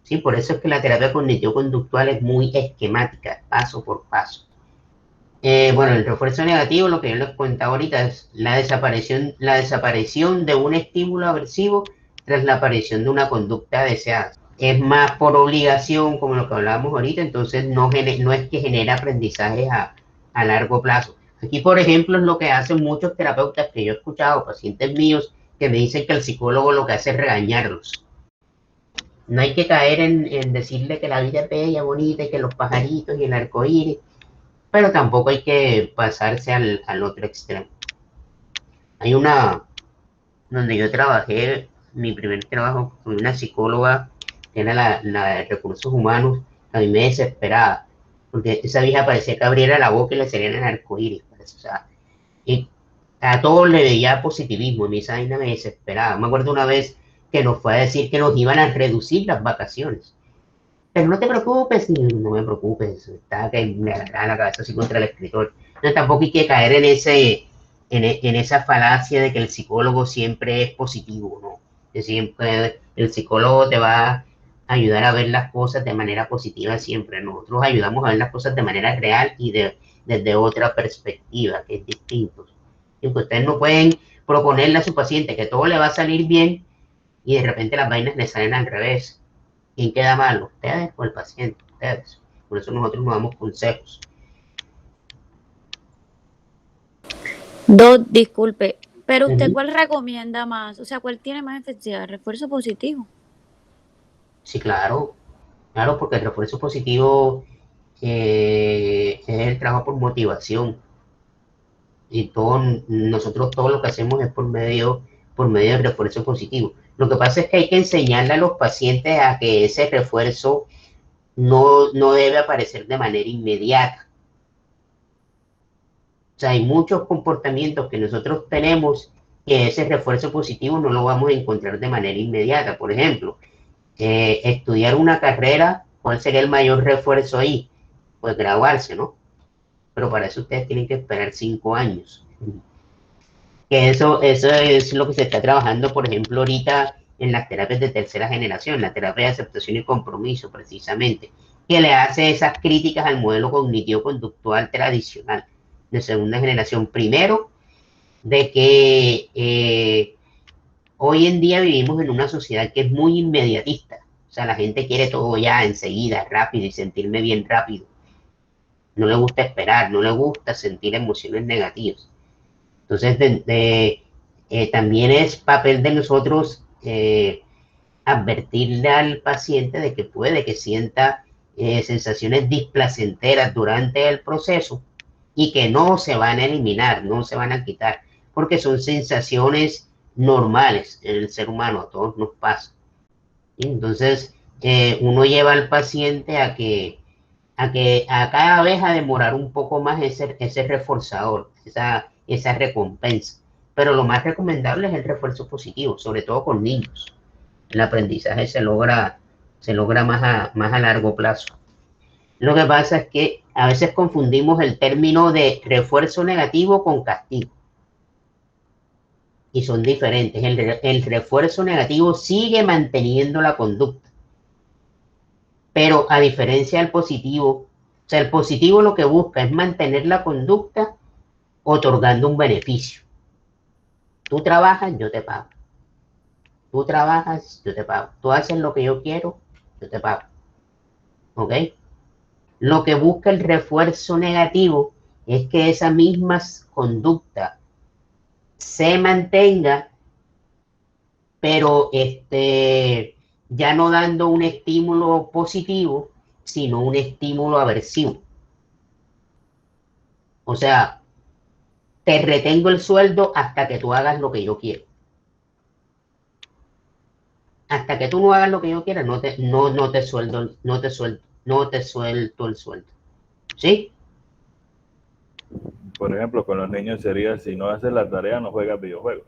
Sí, por eso es que la terapia cognitivo-conductual es muy esquemática, paso por paso. Bueno, el refuerzo negativo, lo que yo les contaba ahorita, es la desaparición de un estímulo aversivo tras la aparición de una conducta deseada. Es más por obligación, como lo que hablábamos ahorita, entonces no es que genera aprendizaje a largo plazo. Aquí, por ejemplo, es lo que hacen muchos terapeutas que yo he escuchado, pacientes míos, que me dicen que el psicólogo lo que hace es regañarlos. No hay que caer en decirle que la vida es bella, bonita, y que los pajaritos y el arco iris, pero tampoco hay que pasarse al otro extremo. Hay donde yo trabajé, mi primer trabajo, con una psicóloga que era la de recursos humanos, a mí me desesperaba, porque esa vieja parecía que abriera la boca y le salían el arcoíris, o sea, y a todos le veía positivismo, a mí esa vaina me desesperaba. Me acuerdo una vez que nos fue a decir que nos iban a reducir las vacaciones. Pero no te preocupes, no me preocupes, estaba que me agarraba la cabeza así contra el escritor. No, tampoco hay que caer en esa falacia de que el psicólogo siempre es positivo, ¿no? Que siempre el psicólogo te va a ayudar a ver las cosas de manera positiva siempre. Nosotros ayudamos a ver las cosas de manera real y desde otra perspectiva, que es distinto. Y que ustedes no pueden proponerle a su paciente que todo le va a salir bien y de repente las vainas le salen al revés. ¿Quién queda mal? ¿Ustedes o el paciente? Ustedes. Por eso nosotros nos damos consejos. Disculpe, pero usted ¿cuál recomienda más? O sea, ¿cuál tiene más efectividad? ¿Refuerzo positivo? Sí, claro. Claro, porque el refuerzo positivo es el trabajo por motivación. Y nosotros todo lo que hacemos es por medio del refuerzo positivo. Lo que pasa es que hay que enseñarle a los pacientes a que ese refuerzo no debe aparecer de manera inmediata. O sea, hay muchos comportamientos que nosotros tenemos que ese refuerzo positivo no lo vamos a encontrar de manera inmediata. Por ejemplo, estudiar una carrera, ¿cuál sería el mayor refuerzo ahí? Pues graduarse, ¿no? Pero para eso ustedes tienen que esperar 5 años. Que eso es lo que se está trabajando, por ejemplo, ahorita en las terapias de tercera generación, la terapia de aceptación y compromiso, precisamente, que le hace esas críticas al modelo cognitivo-conductual tradicional de segunda generación. Primero, de que hoy en día vivimos en una sociedad que es muy inmediatista. O sea, la gente quiere todo ya enseguida, rápido y sentirme bien rápido. No le gusta esperar, no le gusta sentir emociones negativas. Entonces, también es papel de nosotros advertirle al paciente de que puede que sienta sensaciones displacenteras durante el proceso y que no se van a eliminar, no se van a quitar, porque son sensaciones normales en el ser humano, a todos nos pasa. ¿Sí? Entonces, uno lleva al paciente a cada vez a demorar un poco más ese reforzador, esa recompensa. Pero lo más recomendable es el refuerzo positivo, sobre todo con niños. El aprendizaje se logra más a largo plazo. Lo que pasa es que a veces confundimos el término de refuerzo negativo con castigo. Y son diferentes. El refuerzo negativo sigue manteniendo la conducta. Pero a diferencia del positivo, o sea, el positivo lo que busca es mantener la conducta otorgando un beneficio. Tú trabajas, yo te pago. Tú trabajas, yo te pago. Tú haces lo que yo quiero, yo te pago. ¿ok? Lo que busca el refuerzo negativo es que esa misma conducta se mantenga, pero ya no dando un estímulo positivo, sino un estímulo aversivo. O sea, te retengo el sueldo hasta que tú hagas lo que yo quiero. Hasta que tú no hagas lo que yo quiera, no te suelto el sueldo. ¿Sí? Por ejemplo, con los niños sería, si no haces la tarea, no juegas videojuegos.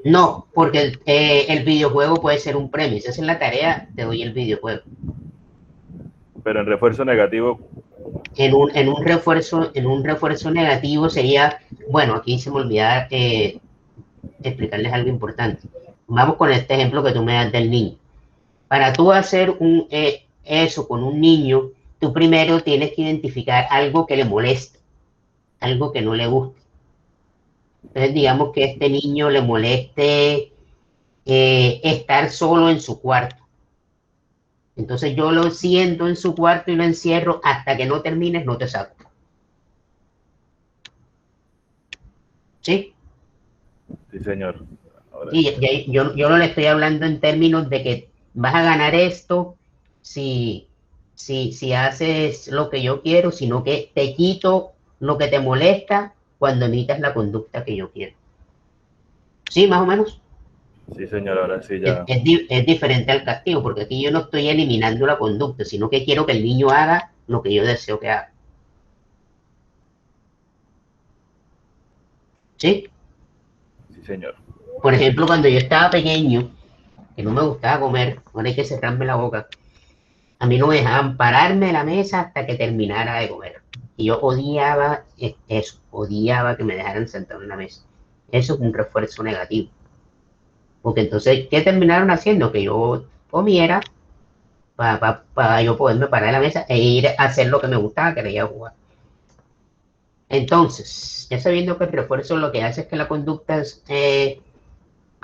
No, porque el videojuego puede ser un premio. Si haces la tarea, te doy el videojuego. Pero en refuerzo negativo, En un refuerzo negativo sería, bueno, aquí se me olvidaba explicarles algo importante. Vamos con este ejemplo que tú me das del niño. Para tú hacer eso con un niño, tú primero tienes que identificar algo que le moleste, algo que no le guste. Entonces, digamos que a este niño le moleste estar solo en su cuarto. Entonces yo lo siento en su cuarto y lo encierro hasta que no termines, no te saco. ¿Sí? sí señor. Ahora, Sí, yo no le estoy hablando en términos de que vas a ganar esto si haces lo que yo quiero, sino que te quito lo que te molesta cuando imitas la conducta que yo quiero. ¿Sí, más o menos? sí señor, ahora sí Es, ya. es diferente al castigo, porque aquí yo no estoy eliminando la conducta, sino que quiero que el niño haga lo que yo deseo que haga. ¿Sí? Sí señor. Por ejemplo, cuando yo estaba pequeño, que no me gustaba comer, ahora hay que cerrarme la boca, a mí no me dejaban pararme de la mesa hasta que terminara de comer. Y yo odiaba eso, odiaba que me dejaran sentado en la mesa. Eso es un refuerzo negativo. Porque entonces, ¿qué terminaron haciendo? Que yo comiera para yo poderme parar de la mesa e ir a hacer lo que me gustaba, que era ir a jugar. Entonces, ya sabiendo que el refuerzo lo que hace es que la conducta se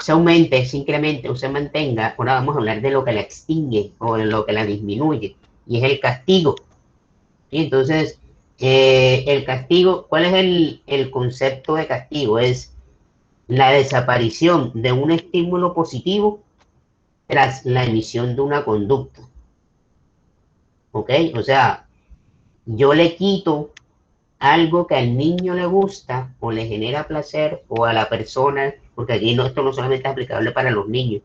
aumente, se incremente o se mantenga, ahora vamos a hablar de lo que la extingue o de lo que la disminuye, y es el castigo. ¿Sí? Entonces, el castigo, ¿cuál es el concepto de castigo? Es la desaparición de un estímulo positivo tras la emisión de una conducta. ¿Ok? O sea, yo le quito algo que al niño le gusta o le genera placer o a la persona, porque aquí no, esto no solamente es aplicable para los niños,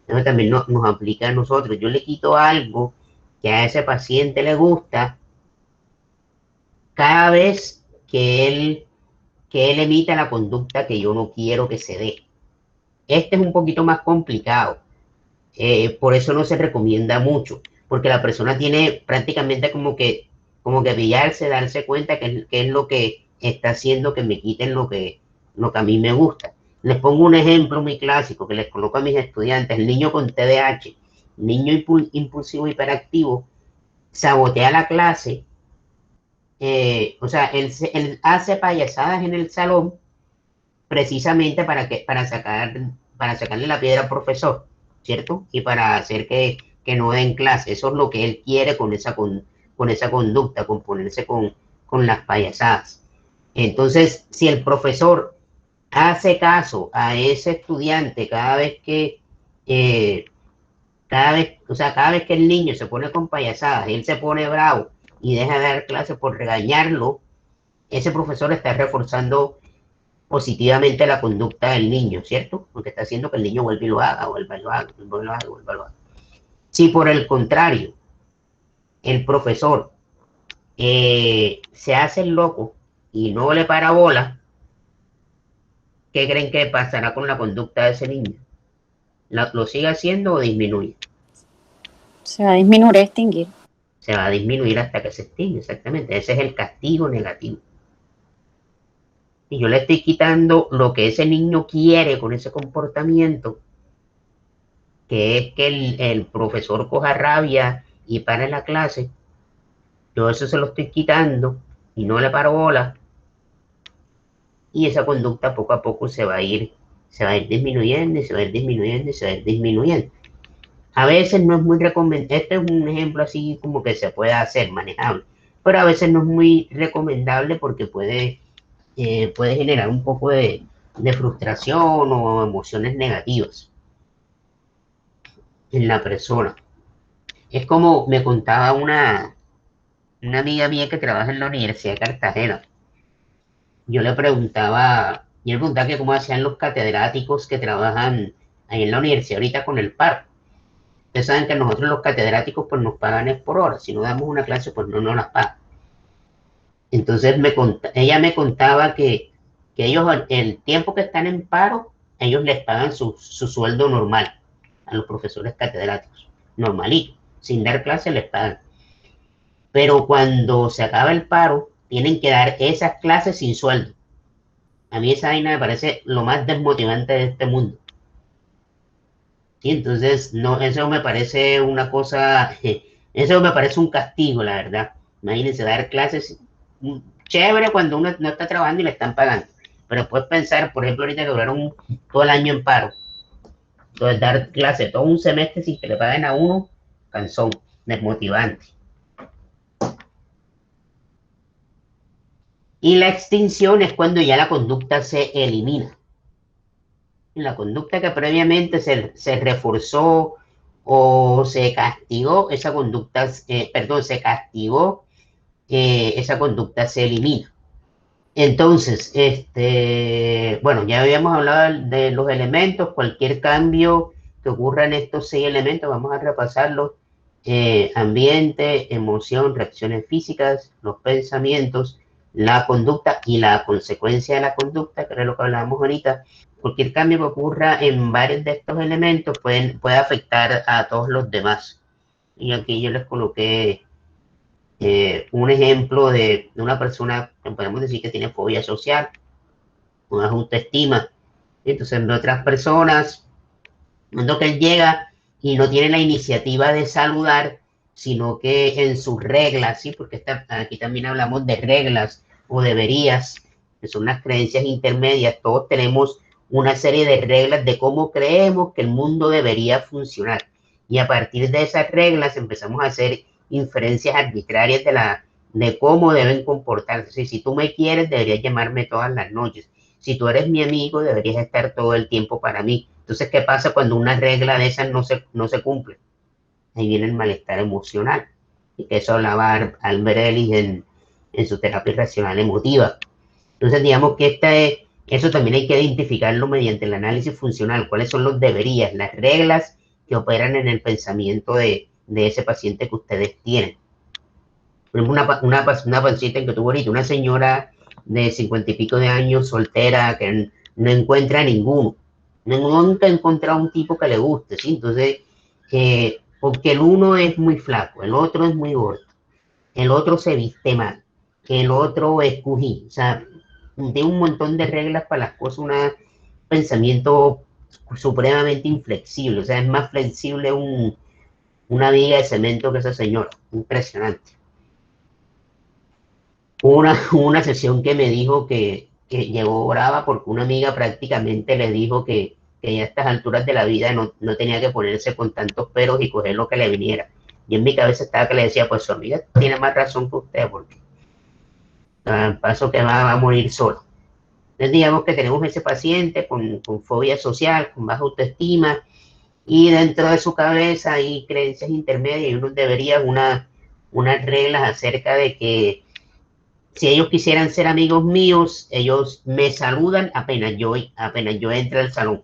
sino también nos aplica a nosotros. Yo le quito algo que a ese paciente le gusta cada vez que él emita la conducta que yo no quiero que se dé. Este es un poquito más complicado, por eso no se recomienda mucho, porque la persona tiene prácticamente como que pillarse, darse cuenta que es lo que está haciendo que me quiten lo que a mí me gusta. Les pongo un ejemplo muy clásico que les coloco a mis estudiantes: el niño con TDAH, niño impulsivo hiperactivo, sabotea la clase. O sea, él hace payasadas en el salón precisamente para sacarle la piedra al profesor, ¿cierto? Y para hacer que no den clase. Eso es lo que él quiere con esa conducta, con ponerse con las payasadas. Entonces, si el profesor hace caso a ese estudiante cada vez que el niño se pone con payasadas, él se pone bravo y deja de dar clase por regañarlo, ese profesor está reforzando positivamente la conducta del niño, ¿cierto? Porque está haciendo que el niño vuelva y lo haga, vuelva y lo haga, vuelva y lo haga, vuelva y lo haga. Si por el contrario, el profesor se hace el loco y no le para bola, ¿qué creen que pasará con la conducta de ese niño? ¿Lo sigue haciendo o disminuye? Se va a disminuir, extinguir. Se va a disminuir hasta que se extingue, exactamente. Ese es el castigo negativo. Y yo le estoy quitando lo que ese niño quiere con ese comportamiento, que es que el profesor coja rabia y pare la clase. Yo eso se lo estoy quitando y no le paro bola. Y esa conducta poco a poco se va a ir disminuyendo y se va a ir disminuyendo y se va a ir disminuyendo. A veces no es muy recomendable, este es un ejemplo así como que se puede hacer manejable, pero a veces no es muy recomendable porque puede generar un poco de frustración o emociones negativas en la persona. Es como me contaba una amiga mía que trabaja en la Universidad de Cartagena. Yo le preguntaba que cómo hacían los catedráticos que trabajan ahí en la universidad ahorita con el paro. Ustedes saben que nosotros los catedráticos pues nos pagan es por hora, si no damos una clase pues no nos las pagan. Entonces ella me contaba que ellos el tiempo que están en paro, ellos les pagan su sueldo normal a los profesores catedráticos, normalito, sin dar clases les pagan. Pero cuando se acaba el paro, tienen que dar esas clases sin sueldo. A mí esa vaina me parece lo más desmotivante de este mundo. Sí, entonces, no, eso me parece una cosa, eso me parece un castigo, la verdad. Imagínense dar clases, chévere cuando uno no está trabajando y le están pagando. Pero después pensar, por ejemplo, ahorita que duraron todo el año en paro, entonces dar clases todo un semestre sin que le paguen a uno, cansón, desmotivante. Y la extinción es cuando ya la conducta se elimina. La conducta que previamente se reforzó o se castigó, esa conducta, perdón, se castigó, esa conducta se elimina. Entonces, bueno, ya habíamos hablado de los elementos, cualquier cambio que ocurra en estos 6 elementos, vamos a repasarlos: ambiente, emoción, reacciones físicas, los pensamientos, la conducta y la consecuencia de la conducta, que era lo que hablábamos ahorita. Cualquier cambio que ocurra en varios de estos elementos puede afectar a todos los demás. Y aquí yo les coloqué un ejemplo de una persona que podemos decir que tiene fobia social, una autoestima. Entonces, de otras personas, cuando que él llega y no tiene la iniciativa de saludar, sino que en sus reglas, ¿sí? Porque aquí también hablamos de reglas o deberías, que son las creencias intermedias. Todos tenemos una serie de reglas de cómo creemos que el mundo debería funcionar. Y a partir de esas reglas empezamos a hacer inferencias arbitrarias de cómo deben comportarse. Si tú me quieres, deberías llamarme todas las noches. Si tú eres mi amigo, deberías estar todo el tiempo para mí. Entonces, ¿qué pasa cuando una regla de esas no se cumple? Ahí viene el malestar emocional. Y que eso hablaba Albert Ellis en su terapia racional emotiva. Entonces, digamos que eso también hay que identificarlo mediante el análisis funcional. ¿Cuáles son los deberías, las reglas que operan en el pensamiento de ese paciente que ustedes tienen? Por ejemplo, una paciente que tuvo ahorita, una señora de 50 y pico de años, soltera, que no encuentra ninguno. Nunca ha encontrado un tipo que le guste, ¿sí? Entonces, porque el uno es muy flaco, el otro es muy gordo, el otro se viste mal, el otro es cují. O sea, tiene un montón de reglas para las cosas, un pensamiento supremamente inflexible. O sea, es más flexible una viga de cemento que esa señora. Impresionante. Una sesión que me dijo que llegó brava porque una amiga prácticamente le dijo que a estas alturas de la vida no tenía que ponerse con tantos peros y coger lo que le viniera. Y en mi cabeza estaba que le decía, pues su amiga tiene más razón que usted, porque al paso que va a morir sola. Entonces digamos que tenemos ese paciente con fobia social, con baja autoestima, y dentro de su cabeza hay creencias intermedias y uno debería unas reglas acerca de que si ellos quisieran ser amigos míos, ellos me saludan apenas yo entre al salón,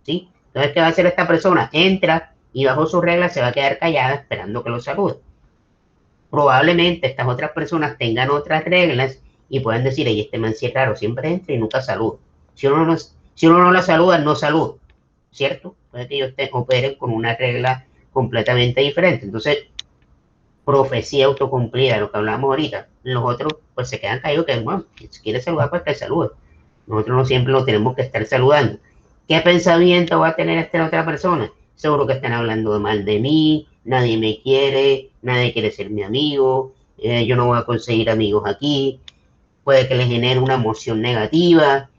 ¿sí? Entonces, ¿qué va a hacer esta persona? Entra y bajo sus reglas se va a quedar callada esperando que lo salude. Probablemente estas otras personas tengan otras reglas y puedan decir, ey, este man sí es raro, siempre entra y nunca saluda. Si uno no la saluda, no saluda, ¿cierto? Puede que ellos operen con una regla completamente diferente. Entonces, profecía autocumplida, lo que hablamos ahorita. Los otros pues se quedan caídos, que bueno, si quiere saludar, pues que salude. Nosotros no siempre lo tenemos que estar saludando. ¿Qué pensamiento va a tener esta otra persona? Seguro que están hablando mal de mí, nadie me quiere, nadie quiere ser mi amigo, yo no voy a conseguir amigos aquí. Puede que le genere una emoción negativa,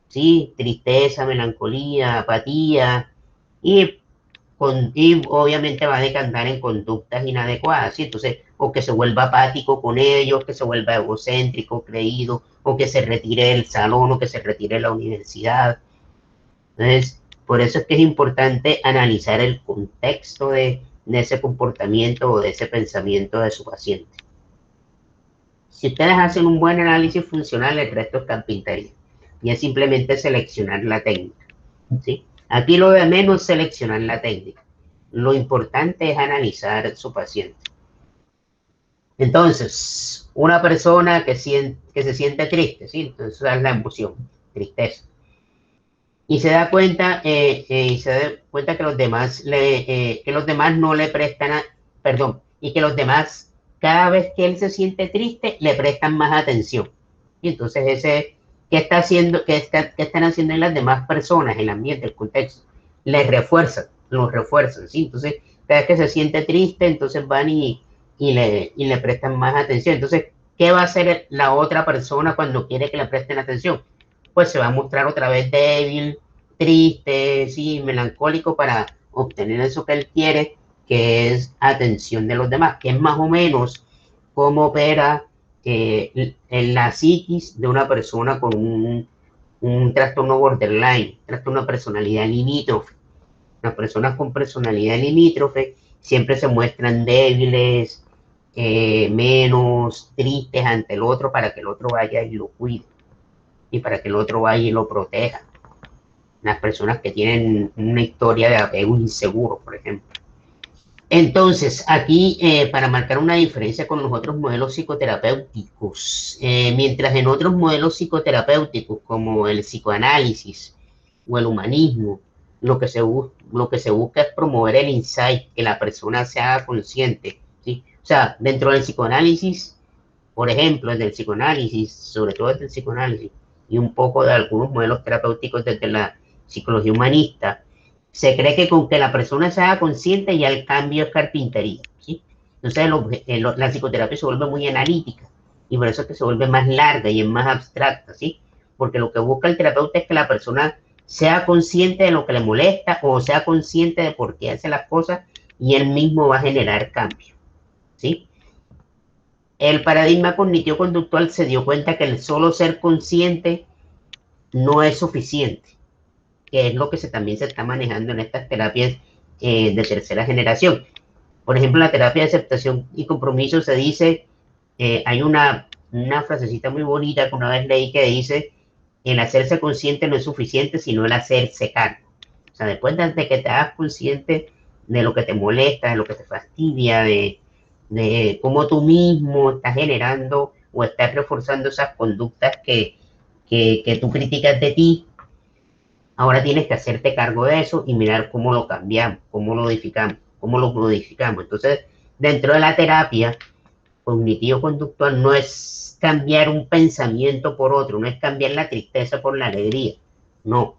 ¿sí? Tristeza, melancolía, apatía, y y obviamente va a decantar en conductas inadecuadas, ¿sí? Entonces, o que se vuelva apático con ellos, que se vuelva egocéntrico, creído, o que se retire del salón, o que se retire de la universidad. Entonces, por eso es que es importante analizar el contexto de ese comportamiento o de ese pensamiento de su paciente. Si ustedes hacen un buen análisis funcional, el resto es carpintería. Y es simplemente seleccionar la técnica, ¿sí? Aquí lo de menos es seleccionar la técnica. Lo importante es analizar su paciente. Entonces, una persona que se siente triste, ¿sí? Entonces, esa es la emoción, tristeza. Y se da cuenta, que los demás no le prestan, perdón, y que los demás, cada vez que él se siente triste, le prestan más atención. Y entonces ¿qué están haciendo en las demás personas, el ambiente, el contexto? Los refuerzan, ¿sí? Entonces, cada vez que se siente triste, entonces van y le prestan más atención. Entonces, ¿qué va a hacer la otra persona cuando quiere que le presten atención? Pues se va a mostrar otra vez débil, triste, sí, melancólico para obtener eso que él quiere, que es atención de los demás, que es más o menos cómo opera en la psiquis de una persona con un trastorno borderline, trastorno de personalidad limítrofe. Las personas con personalidad limítrofe siempre se muestran débiles, menos tristes ante el otro para que el otro vaya y lo cuide y para que el otro vaya y lo proteja. Las personas que tienen una historia de apego inseguro, por ejemplo. Entonces, aquí, para marcar una diferencia con los otros modelos psicoterapéuticos, mientras en otros modelos psicoterapéuticos, como el psicoanálisis o el humanismo, lo que se busca es promover el insight, que la persona se haga consciente, ¿sí? O sea, dentro del psicoanálisis, por ejemplo, desde el psicoanálisis, sobre todo desde el psicoanálisis, y un poco de algunos modelos terapéuticos desde la psicología humanista, se cree que con que la persona se haga consciente ya el cambio es carpintería, ¿sí? Entonces la psicoterapia se vuelve muy analítica y por eso es que se vuelve más larga y es más abstracta, ¿sí? Porque lo que busca el terapeuta es que la persona sea consciente de lo que le molesta o sea consciente de por qué hace las cosas y él mismo va a generar cambio, ¿sí? El paradigma cognitivo-conductual se dio cuenta que el solo ser consciente no es suficiente, que es lo que también se está manejando en estas terapias de tercera generación. Por ejemplo, la terapia de aceptación y compromiso se dice, hay una frasecita muy bonita que una vez leí que dice, el hacerse consciente no es suficiente, sino el hacerse cargo. O sea, después de que te hagas consciente de lo que te molesta, de lo que te fastidia, de cómo tú mismo estás generando o estás reforzando esas conductas que tú criticas de ti, ahora tienes que hacerte cargo de eso y mirar cómo lo cambiamos, cómo lo modificamos. Entonces, dentro de la terapia cognitivo-conductual no es cambiar un pensamiento por otro, no es cambiar la tristeza por la alegría, no.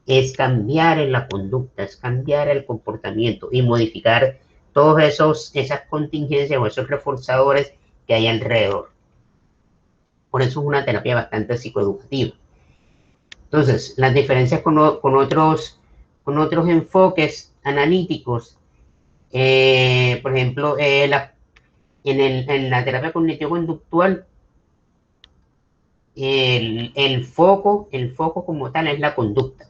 Es cambiar en la conducta, es cambiar el comportamiento y modificar todos esas contingencias o esos reforzadores que hay alrededor. Por eso es una terapia bastante psicoeducativa. Entonces, las diferencias con otros enfoques analíticos, por ejemplo, en la terapia cognitivo-conductual, el foco como tal es la conducta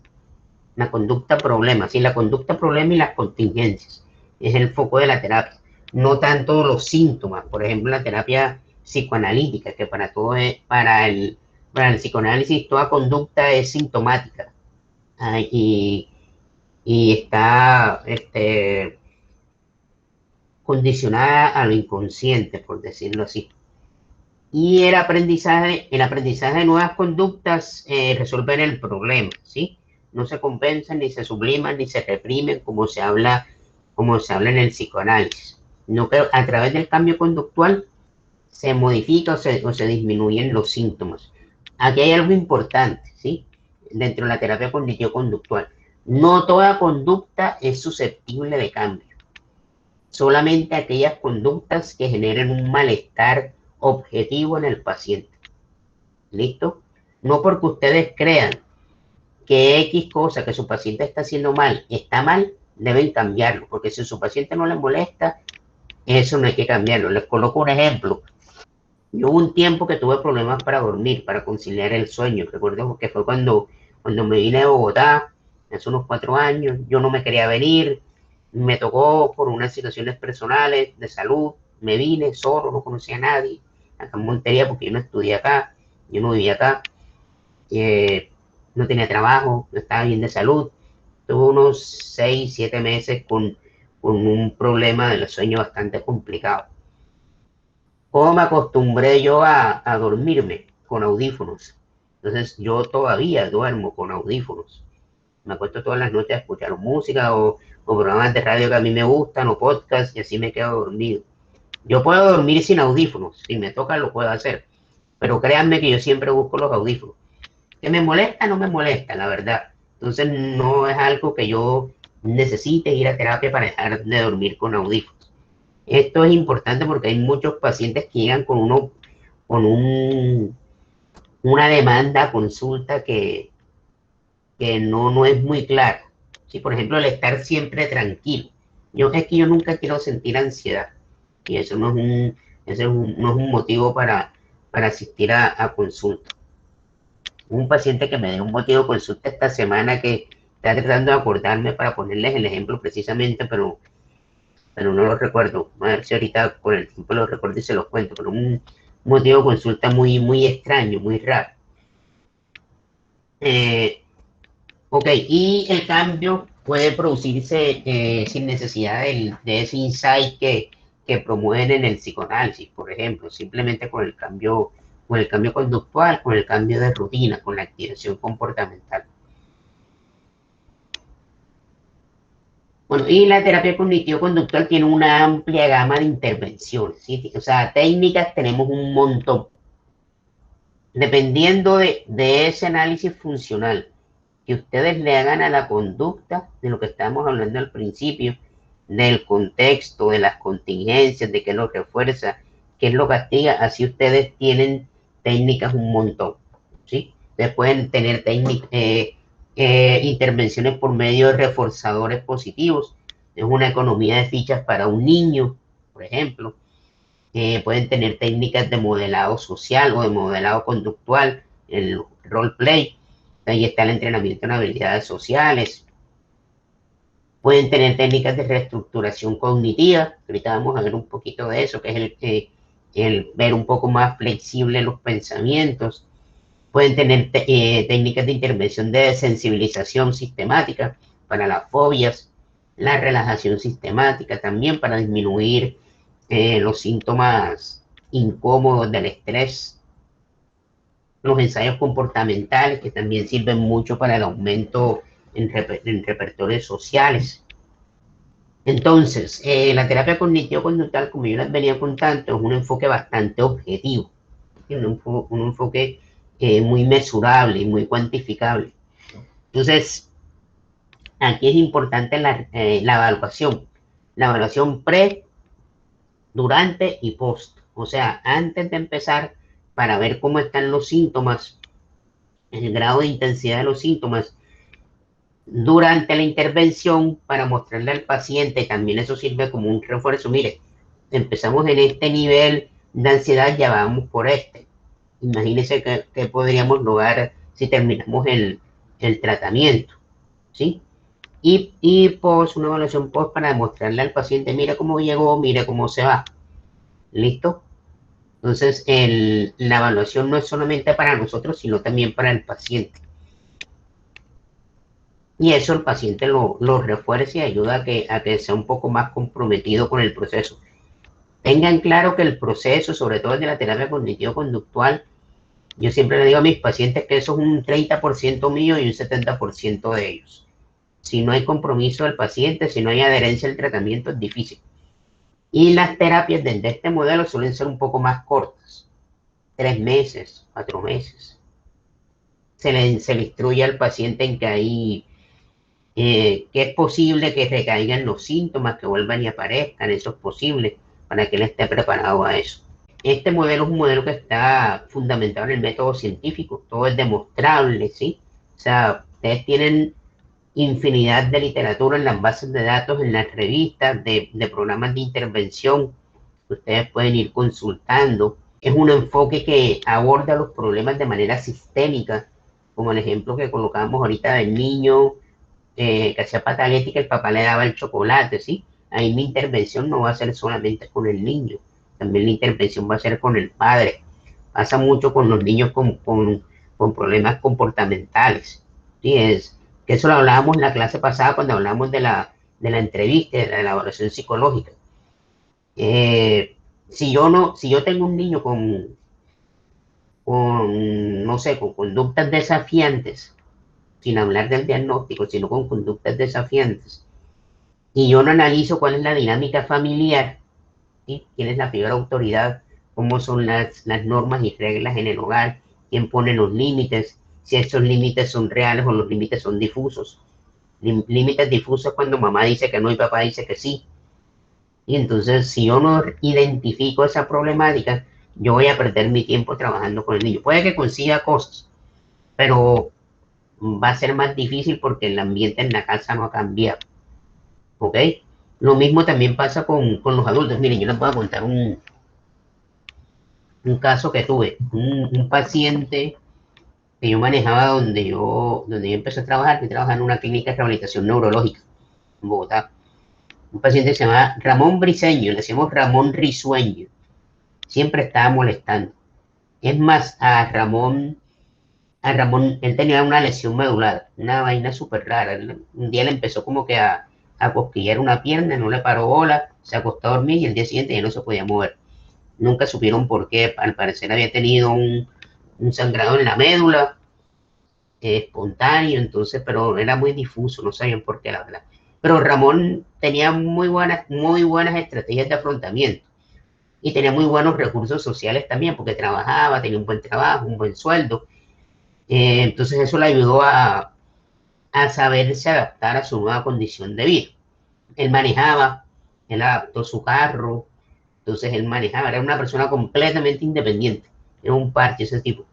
problema, ¿sí? La conducta problema y las contingencias es el foco de la terapia, no tanto los síntomas. Por ejemplo, la terapia psicoanalítica, que para el psicoanálisis toda conducta es sintomática, y está condicionada a lo inconsciente, por decirlo así. Y el aprendizaje de nuevas conductas resuelven el problema, ¿sí? No se compensan, ni se subliman, ni se reprimen como se habla en el psicoanálisis. No, pero a través del cambio conductual se modifica o se disminuyen los síntomas. Aquí hay algo importante, ¿sí? Dentro de la terapia cognitivo-conductual. No toda conducta es susceptible de cambio. Solamente aquellas conductas que generen un malestar objetivo en el paciente. ¿Listo? No porque ustedes crean que X cosa que su paciente está haciendo mal está mal, deben cambiarlo, porque si a su paciente no le molesta, eso no hay que cambiarlo. Les coloco un ejemplo. Yo hubo un tiempo que tuve problemas para dormir, para conciliar el sueño. Recuerdo que fue cuando me vine de Bogotá, hace unos 4 años, yo no me quería venir, me tocó por unas situaciones personales de salud, me vine solo, no conocía a nadie, acá en Montería, porque yo no estudié acá, yo no vivía acá, no tenía trabajo, no estaba bien de salud. Tuve unos 6, 7 meses con un problema del sueño bastante complicado. ¿Cómo me acostumbré yo a dormirme con audífonos? Entonces yo todavía duermo con audífonos. Me acuesto todas las noches a escuchar música o programas de radio que a mí me gustan o podcasts y así me quedo dormido. Yo puedo dormir sin audífonos, si me toca lo puedo hacer, pero créanme que yo siempre busco los audífonos. ¿Que me molesta? No me molesta, la verdad. Entonces no es algo que yo necesite ir a terapia para dejar de dormir con audífonos. Esto es importante porque hay muchos pacientes que llegan con una demanda a consulta que no es muy clara. ¿Sí? Por ejemplo, el estar siempre tranquilo. Es que yo nunca quiero sentir ansiedad. Y eso no es un motivo para asistir a consulta. Un paciente que me dio un motivo de consulta esta semana que está tratando de acordarme para ponerles el ejemplo precisamente, pero no lo recuerdo. A ver si ahorita con el tiempo lo recuerdo y se los cuento, pero un motivo de consulta muy extraño, muy raro. Ok, y el cambio puede producirse sin necesidad de ese insight que promueven en el psicoanálisis, por ejemplo, simplemente con el cambio conductual, con el cambio de rutina, con la activación comportamental. Bueno, y la terapia cognitivo-conductual tiene una amplia gama de intervenciones, ¿sí? O sea, técnicas tenemos un montón. Dependiendo de ese análisis funcional que ustedes le hagan a la conducta, de lo que estábamos hablando al principio, del contexto, de las contingencias, de qué lo refuerza, qué lo castiga, así ustedes tienen técnicas un montón, ¿sí? Ustedes pueden tener intervenciones por medio de reforzadores positivos, es una economía de fichas para un niño, por ejemplo. Pueden tener técnicas de modelado social o de modelado conductual, el role play. Ahí está el entrenamiento en habilidades sociales. Pueden tener técnicas de reestructuración cognitiva. Ahorita vamos a ver un poquito de eso, que es el ver un poco más flexible los pensamientos. Pueden tener técnicas de intervención de desensibilización sistemática para las fobias, la relajación sistemática también para disminuir los síntomas incómodos del estrés, los ensayos comportamentales que también sirven mucho para el aumento en repertorios sociales. Entonces, la terapia cognitivo-conductual, como yo les venía contando, es un enfoque bastante objetivo, un enfoque muy mesurable y muy cuantificable. Entonces, aquí es importante la evaluación pre, durante y post. O sea, antes de empezar, para ver cómo están los síntomas, el grado de intensidad de los síntomas, durante la intervención, para mostrarle al paciente, también eso sirve como un refuerzo. Mire, empezamos en este nivel de ansiedad, ya vamos por este. Imagínense que podríamos lograr si terminamos el tratamiento, ¿sí? Y post, una evaluación post para demostrarle al paciente, mira cómo llegó, mira cómo se va. ¿Listo? Entonces, la evaluación no es solamente para nosotros, sino también para el paciente. Y eso el paciente lo refuerza y ayuda a que sea un poco más comprometido con el proceso. Tengan claro que el proceso, sobre todo el de la terapia cognitivo-conductual, yo siempre le digo a mis pacientes que eso es un 30% mío y un 70% de ellos. Si no hay compromiso del paciente, si no hay adherencia al tratamiento, es difícil. Y las terapias de este modelo suelen ser un poco más cortas, 3 meses, 4 meses. Se le instruye al paciente en que que es posible que recaigan los síntomas, que vuelvan y aparezcan, eso es posible, para que él esté preparado a eso. Este modelo es un modelo que está fundamentado en el método científico, todo es demostrable, ¿sí? O sea, ustedes tienen infinidad de literatura en las bases de datos, en las revistas, de programas de intervención que ustedes pueden ir consultando. Es un enfoque que aborda los problemas de manera sistémica, como el ejemplo que colocamos ahorita del niño que hacía pataleta y que el papá le daba el chocolate, ¿sí? Ahí mi intervención no va a ser solamente con el niño, también la intervención va a ser con el padre. Pasa mucho con los niños con problemas comportamentales, ¿sí? Que eso lo hablábamos en la clase pasada cuando hablamos de la entrevista, de la evaluación psicológica. Si yo tengo un niño no sé, con conductas desafiantes, sin hablar del diagnóstico, sino con conductas desafiantes, y yo no analizo cuál es la dinámica familiar, ¿sí? Quién es la figura de autoridad, cómo son las normas y reglas en el hogar, quién pone los límites, si estos límites son reales o los límites son difusos. Límites difusos cuando mamá dice que no y papá dice que sí. Y entonces, si yo no identifico esa problemática, yo voy a perder mi tiempo trabajando con el niño. Puede que consiga cosas, pero va a ser más difícil porque el ambiente en la casa no ha cambiado. ¿Ok? Lo mismo también pasa con los adultos. Miren, yo les voy a contar un caso que tuve. Un paciente que yo manejaba donde yo empecé a trabajar, que trabajaba en una clínica de rehabilitación neurológica en Bogotá. Un paciente que se llama Ramón Briceño, le decíamos Ramón Risueño. Siempre estaba molestando. Es más, a Ramón, él tenía una lesión medular, una vaina súper rara. Un día le empezó como que a cosquillar una pierna, no le paró bola, se acostó a dormir y el día siguiente ya no se podía mover. Nunca supieron por qué, al parecer había tenido un sangrado en la médula, espontáneo, entonces, pero era muy difuso, no sabían por qué, la verdad. Pero Ramón tenía muy buenas estrategias de afrontamiento y tenía muy buenos recursos sociales también, porque trabajaba, tenía un buen trabajo, un buen sueldo. Entonces eso le ayudó a saberse adaptar a su nueva condición de vida. Él manejaba, él adaptó su carro, entonces él manejaba, era una persona completamente independiente, era un parche ese tipo.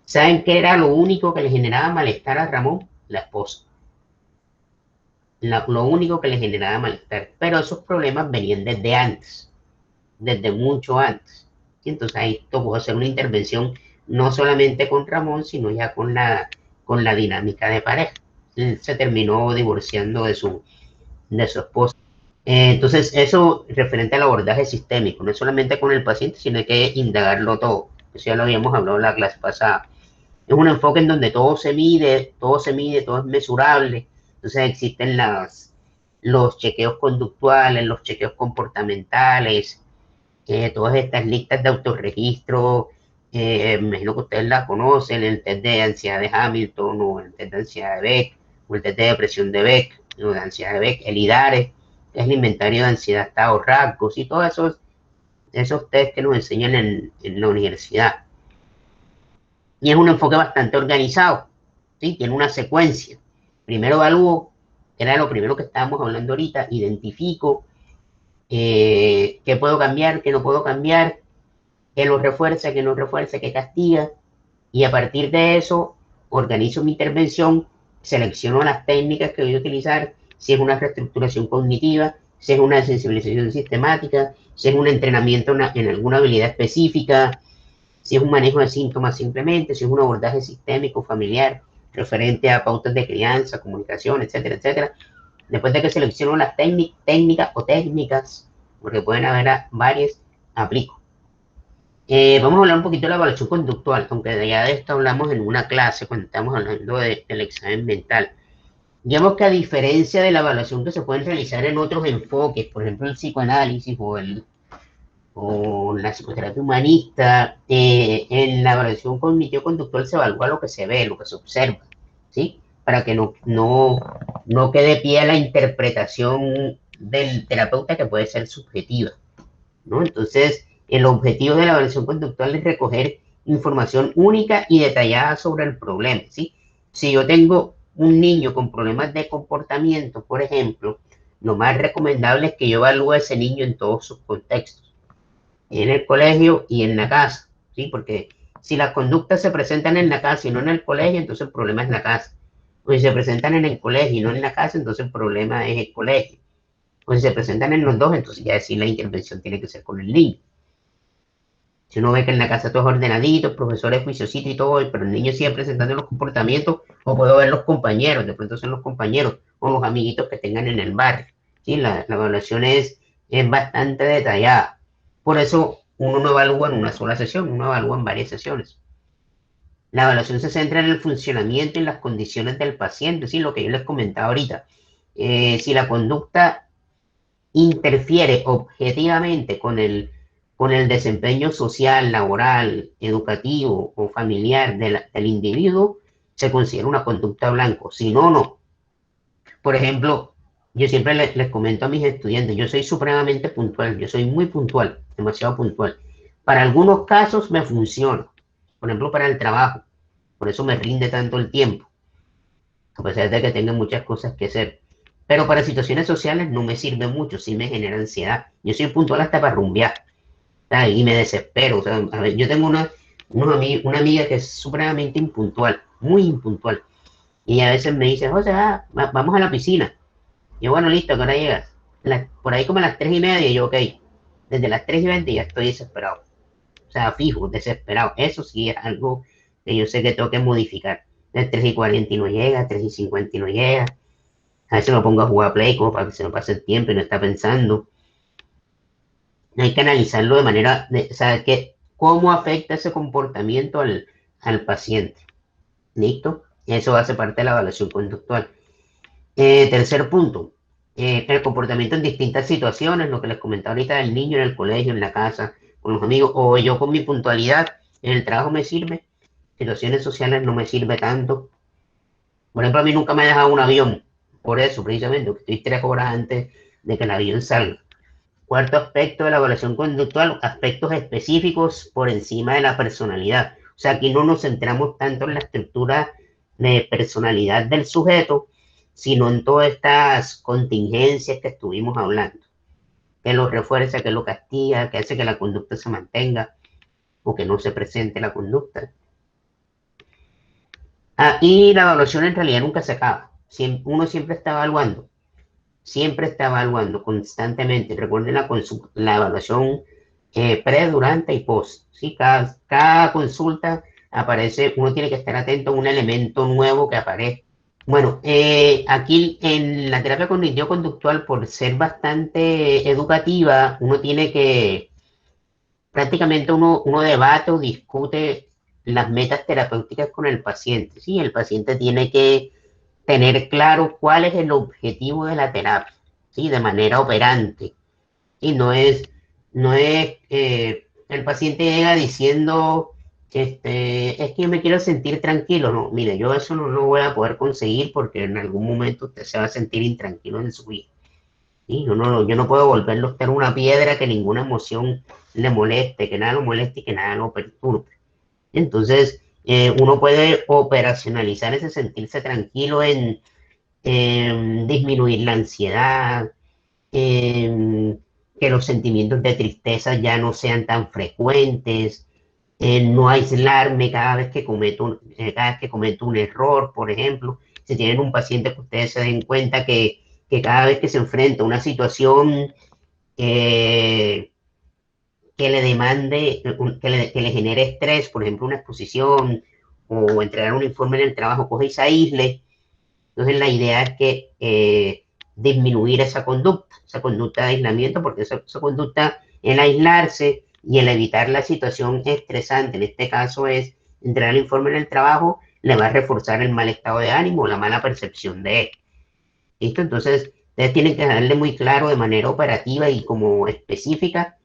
¿Saben qué era lo único que le generaba malestar a Ramón? La esposa. Lo único que le generaba malestar. Pero esos problemas venían desde antes, desde mucho antes. Y entonces ahí tocó hacer una intervención no solamente con Ramón, sino ya con la dinámica de pareja. Él se terminó divorciando de su esposa. Entonces, eso referente al abordaje sistémico, no es solamente con el paciente, sino hay que indagarlo todo. Eso ya lo habíamos hablado en la clase pasada. Es un enfoque en donde todo se mide, todo es mesurable. Entonces existen los chequeos conductuales, los chequeos comportamentales, todas estas listas de autorregistro, me imagino que ustedes las conocen, el test de ansiedad de Hamilton, o el test de ansiedad de Beck, o el test de depresión de Beck, o de ansiedad de Beck, el IDARE, que es el inventario de ansiedad, estado, rasgos, y todos esos test que nos enseñan en la universidad. Y es un enfoque bastante organizado, ¿sí? Tiene una secuencia. Primero evalúo, que era lo primero que estábamos hablando ahorita, identifico qué puedo cambiar, qué no puedo cambiar, qué lo refuerza, qué no refuerza, qué castiga, y a partir de eso organizo mi intervención, selecciono las técnicas que voy a utilizar, si es una reestructuración cognitiva, si es una sensibilización sistemática, si es un entrenamiento en alguna habilidad específica, si es un manejo de síntomas simplemente, si es un abordaje sistémico, familiar, referente a pautas de crianza, comunicación, etcétera, etcétera. Después de que selecciono las técnicas o técnicas, porque pueden haber varias, aplico. Vamos a hablar un poquito de la evaluación conductual, aunque ya de esto hablamos en una clase cuando estamos hablando del examen mental. Digamos que a diferencia de la evaluación que se pueden realizar en otros enfoques, por ejemplo el psicoanálisis o la psicoterapia humanista, en la evaluación cognitivo-conductual se evalúa lo que se ve, lo que se observa, ¿sí? Para que no quede pie a la interpretación del terapeuta que puede ser subjetiva, ¿no? Entonces, el objetivo de la evaluación conductual es recoger información única y detallada sobre el problema, ¿sí? Si yo tengo un niño con problemas de comportamiento, por ejemplo, lo más recomendable es que yo evalúe a ese niño en todos sus contextos, en el colegio y en la casa, ¿sí? Porque si las conductas se presentan en la casa y no en el colegio, entonces el problema es la casa. O si se presentan en el colegio y no en la casa, entonces el problema es el colegio. O si se presentan en los dos, entonces ya sí la intervención tiene que ser con el niño. Si uno ve que en la casa todo es ordenadito, el profesor es juiciosito y todo, pero el niño sigue presentando los comportamientos, o puedo ver los compañeros, de pronto son los compañeros o los amiguitos que tengan en el barrio. ¿Sí? La evaluación es bastante detallada. Por eso uno no evalúa en una sola sesión, uno evalúa en varias sesiones. La evaluación se centra en el funcionamiento y las condiciones del paciente, ¿sí? Lo que yo les comentaba ahorita. Si la conducta interfiere objetivamente con el desempeño social, laboral, educativo o familiar del individuo, se considera una conducta blanco. Si no, no. Por ejemplo, yo siempre les comento a mis estudiantes, yo soy supremamente puntual, yo soy muy puntual, demasiado puntual. Para algunos casos me funciona, por ejemplo, para el trabajo, por eso me rinde tanto el tiempo, a pesar de que tenga muchas cosas que hacer. Pero para situaciones sociales no me sirve mucho, sí me genera ansiedad. Yo soy puntual hasta para rumbear, ¿sabes? Y me desespero. O sea, a ver, yo tengo una amiga que es supremamente impuntual, muy impuntual. Y a veces me dice, José, vamos a la piscina. Yo, bueno, listo, ¿a qué hora llegas? Por ahí como a las 3:30, y yo, ok. Desde las 3:20 ya estoy desesperado. O sea, fijo, desesperado. Eso sí es algo que yo sé que tengo que modificar. De 3:40 y no llega, 3:50 y no llega. A veces me pongo a jugar Play como para que se me pase el tiempo y no está pensando. Hay que analizarlo de manera, o sea, cómo afecta ese comportamiento al paciente. ¿Listo? Eso hace parte de la evaluación conductual. Tercer punto, el comportamiento en distintas situaciones, lo que les comentaba ahorita del niño en el colegio, en la casa, con los amigos, o yo con mi puntualidad, en el trabajo me sirve, situaciones sociales no me sirve tanto. Por ejemplo, a mí nunca me ha dejado un avión, por eso precisamente, porque estoy 3 horas antes de que el avión salga. Cuarto aspecto de la evaluación conductual, aspectos específicos por encima de la personalidad. O sea, aquí no nos centramos tanto en la estructura de personalidad del sujeto, sino en todas estas contingencias que estuvimos hablando, que lo refuerza, que lo castiga, que hace que la conducta se mantenga o que no se presente la conducta. Y la evaluación en realidad nunca se acaba. Uno siempre está evaluando constantemente. Recuerden la evaluación pre, durante y post. ¿Sí? Cada consulta aparece, uno tiene que estar atento a un elemento nuevo que aparece. Bueno, aquí en la terapia cognitivo-conductual, por ser bastante educativa, uno tiene que, prácticamente uno debate o discute las metas terapéuticas con el paciente. ¿Sí? El paciente tiene que tener claro cuál es el objetivo de la terapia, ¿sí? De manera operante. Y no es el paciente llega diciendo, es que yo me quiero sentir tranquilo. No, mire, yo eso no lo voy a poder conseguir porque en algún momento usted se va a sentir intranquilo en su vida. ¿Sí? Yo no puedo volverlo a estar una piedra que ninguna emoción le moleste, que nada lo moleste y que nada lo perturbe. Entonces, uno puede operacionalizar ese sentirse tranquilo en disminuir la ansiedad, que los sentimientos de tristeza ya no sean tan frecuentes, no aislarme cada vez que cometo un error, por ejemplo. Si tienen un paciente que ustedes se den cuenta que cada vez que se enfrenta a una situación eh, que le demande, que le genere estrés, por ejemplo, una exposición o entregar un informe en el trabajo, coge y se aísle. Entonces la idea es que disminuir esa conducta de aislamiento, porque esa conducta, el aislarse y el evitar la situación estresante, en este caso es entregar el informe en el trabajo, le va a reforzar el mal estado de ánimo, la mala percepción de él. ¿Listo? Entonces, ustedes tienen que darle muy claro de manera operativa y como específica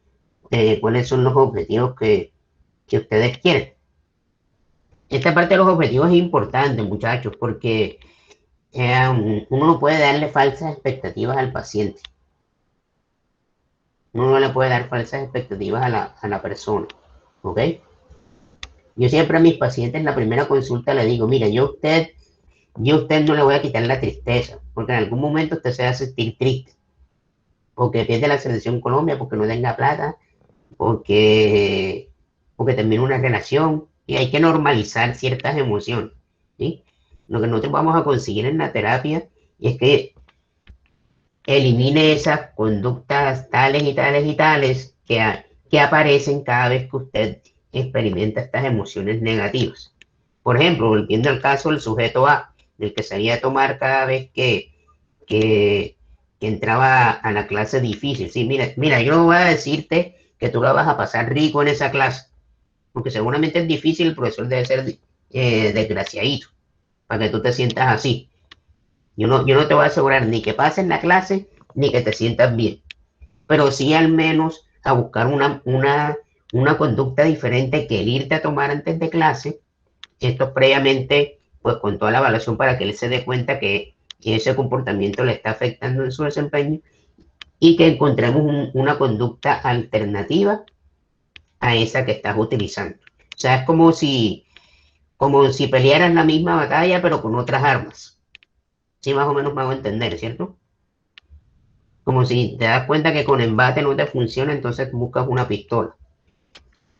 cuáles son los objetivos que ustedes quieren. Esta parte de los objetivos es importante, muchachos, porque uno no puede darle falsas expectativas al paciente. Uno no le puede dar falsas expectativas a la persona. ¿Ok? Yo siempre a mis pacientes en la primera consulta le digo, mira, yo a usted no le voy a quitar la tristeza, porque en algún momento usted se va a sentir triste, porque pierde la selección Colombia, porque no tenga plata, porque termina una relación, y hay que normalizar ciertas emociones, ¿sí? lo que nosotros vamos a conseguir en la terapia es que elimine esas conductas tales y tales y tales que aparecen cada vez que usted experimenta estas emociones negativas. Por ejemplo, volviendo al caso del sujeto A, del que salía a tomar cada vez que entraba a la clase difícil. Sí, mira, yo no voy a decirte que tú la vas a pasar rico en esa clase, porque seguramente es difícil, el profesor debe ser desgraciadito, para que tú te sientas así. Yo no te voy a asegurar ni que pases la clase, ni que te sientas bien, pero sí al menos a buscar una conducta diferente que el irte a tomar antes de clase, esto previamente, pues con toda la evaluación para que él se dé cuenta que ese comportamiento le está afectando en su desempeño y que encontremos una conducta alternativa a esa que estás utilizando. O sea, es como si pelearas la misma batalla, pero con otras armas. Sí, más o menos me hago entender, ¿cierto? Como si te das cuenta que con embate no te funciona, entonces buscas una pistola.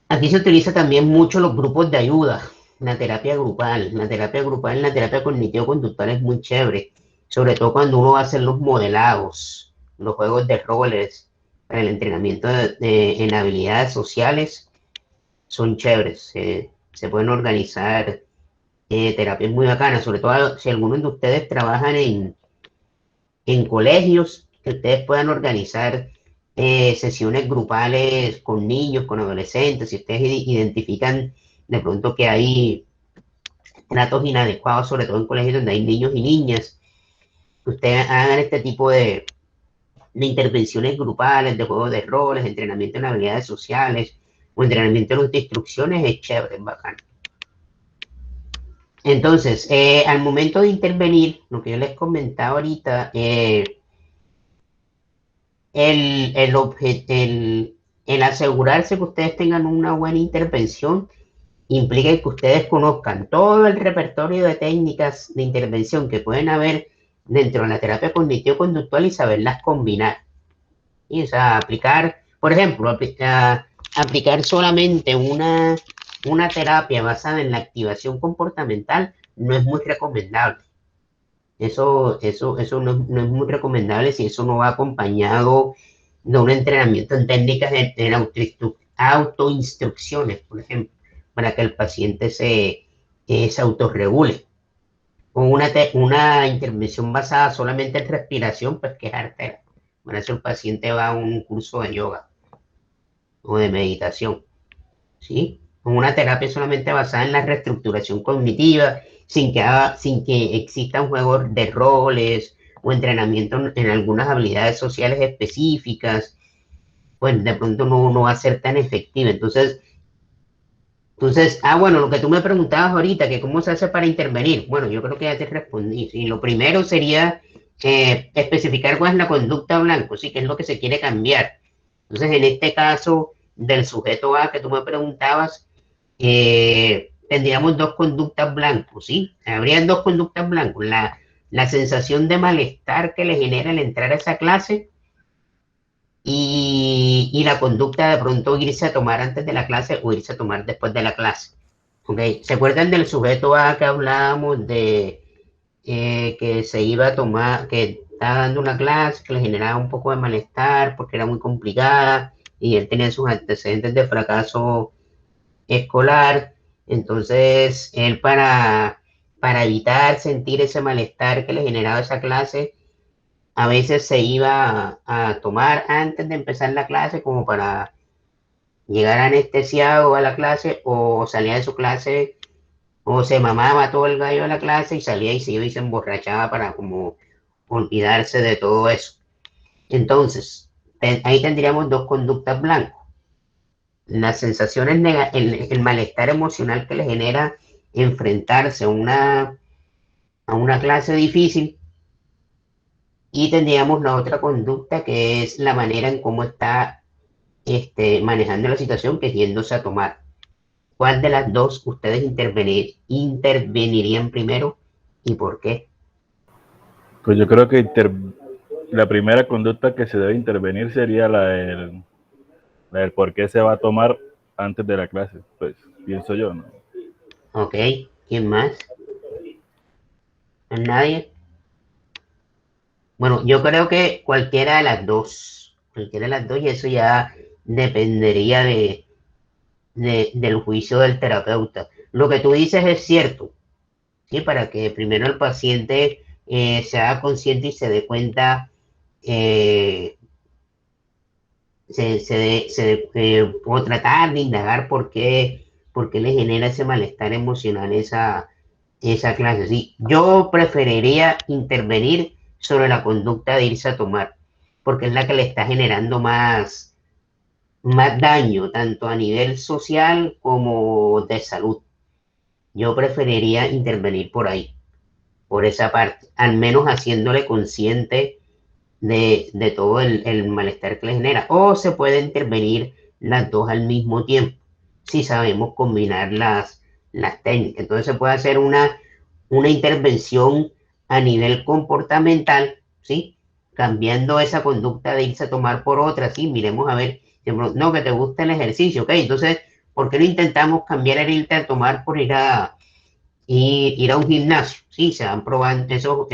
Aquí se utiliza también mucho los grupos de ayuda, la terapia grupal. La terapia cognitivo-conductual es muy chévere, sobre todo cuando uno va a hacer los modelados, los juegos de roles, para el entrenamiento en habilidades sociales, son chéveres. Se pueden organizar terapias muy bacanas, sobre todo si algunos de ustedes trabajan en colegios, que ustedes puedan organizar sesiones grupales con niños, con adolescentes, si ustedes identifican de pronto que hay tratos inadecuados, sobre todo en colegios donde hay niños y niñas, que ustedes hagan este tipo de intervenciones grupales, de juegos de roles, entrenamiento en habilidades sociales o entrenamiento en instrucciones, es chévere, es bacán. Entonces, al momento de intervenir, lo que yo les comentaba ahorita, el asegurarse que ustedes tengan una buena intervención implica que ustedes conozcan todo el repertorio de técnicas de intervención que pueden haber dentro de la terapia cognitivo-conductual y saberlas combinar. Y, o sea, aplicar, por ejemplo, aplicar solamente una terapia basada en la activación comportamental no es muy recomendable. Eso no es muy recomendable si eso no va acompañado de un entrenamiento en técnicas de autoinstrucciones, por ejemplo, para que el paciente se autorregule. O una intervención basada solamente en respiración, pues que es artera. Por eso el paciente va a un curso de yoga o de meditación, ¿sí? Con una terapia solamente basada en la reestructuración cognitiva, sin que exista un juego de roles o entrenamiento en algunas habilidades sociales específicas, pues de pronto no va a ser tan efectiva. Entonces, bueno, lo que tú me preguntabas ahorita, que cómo se hace para intervenir. Bueno, yo creo que ya te respondí. Y lo primero sería especificar cuál es la conducta blanco, sí, que es lo que se quiere cambiar. Entonces, en este caso del sujeto A que tú me preguntabas, tendríamos dos conductas blancos, ¿sí? Habrían dos conductas blancos. La sensación de malestar que le genera el entrar a esa clase y la conducta de pronto irse a tomar antes de la clase o irse a tomar después de la clase. ¿Okay? ¿Se acuerdan del sujeto A que hablábamos de que se iba a tomar, que estaba dando una clase que le generaba un poco de malestar porque era muy complicada y él tenía sus antecedentes de fracaso escolar? Entonces, él para evitar sentir ese malestar que le generaba esa clase, a veces se iba a tomar antes de empezar la clase como para llegar anestesiado a la clase, o salía de su clase o se mamaba todo el gallo de la clase y salía y se iba y se emborrachaba para como olvidarse de todo eso. Entonces, ahí tendríamos dos conductas blancas. Las sensaciones, el malestar emocional que le genera enfrentarse a una clase difícil, y tendríamos la otra conducta que es la manera en cómo está manejando la situación, que es yéndose a tomar. ¿Cuál de las dos ustedes intervenirían primero y por qué? Pues yo creo que la primera conducta que se debe intervenir sería la del por qué se va a tomar antes de la clase, pues pienso yo, ¿no? Ok, ¿quién más? ¿A nadie? Bueno, yo creo que cualquiera de las dos, y eso ya dependería del juicio del terapeuta. Lo que tú dices es cierto, ¿sí? Para que primero el paciente se haga consciente y se dé cuenta, eh, o tratar de indagar por qué le genera ese malestar emocional esa clase. Sí, yo preferiría intervenir sobre la conducta de irse a tomar, porque es la que le está generando más daño, tanto a nivel social como de salud. Yo preferiría intervenir por ahí, por esa parte, al menos haciéndole consciente de todo el malestar que le genera. O se puede intervenir las dos al mismo tiempo, si sabemos combinar las técnicas. Entonces se puede hacer una intervención a nivel comportamental, ¿sí? Cambiando esa conducta de irse a tomar por otra, ¿sí? Miremos a ver, no, que te gusta el ejercicio, ¿ok? Entonces, ¿por qué no intentamos cambiar el irte a tomar por ir a un gimnasio? Sí, se van probando,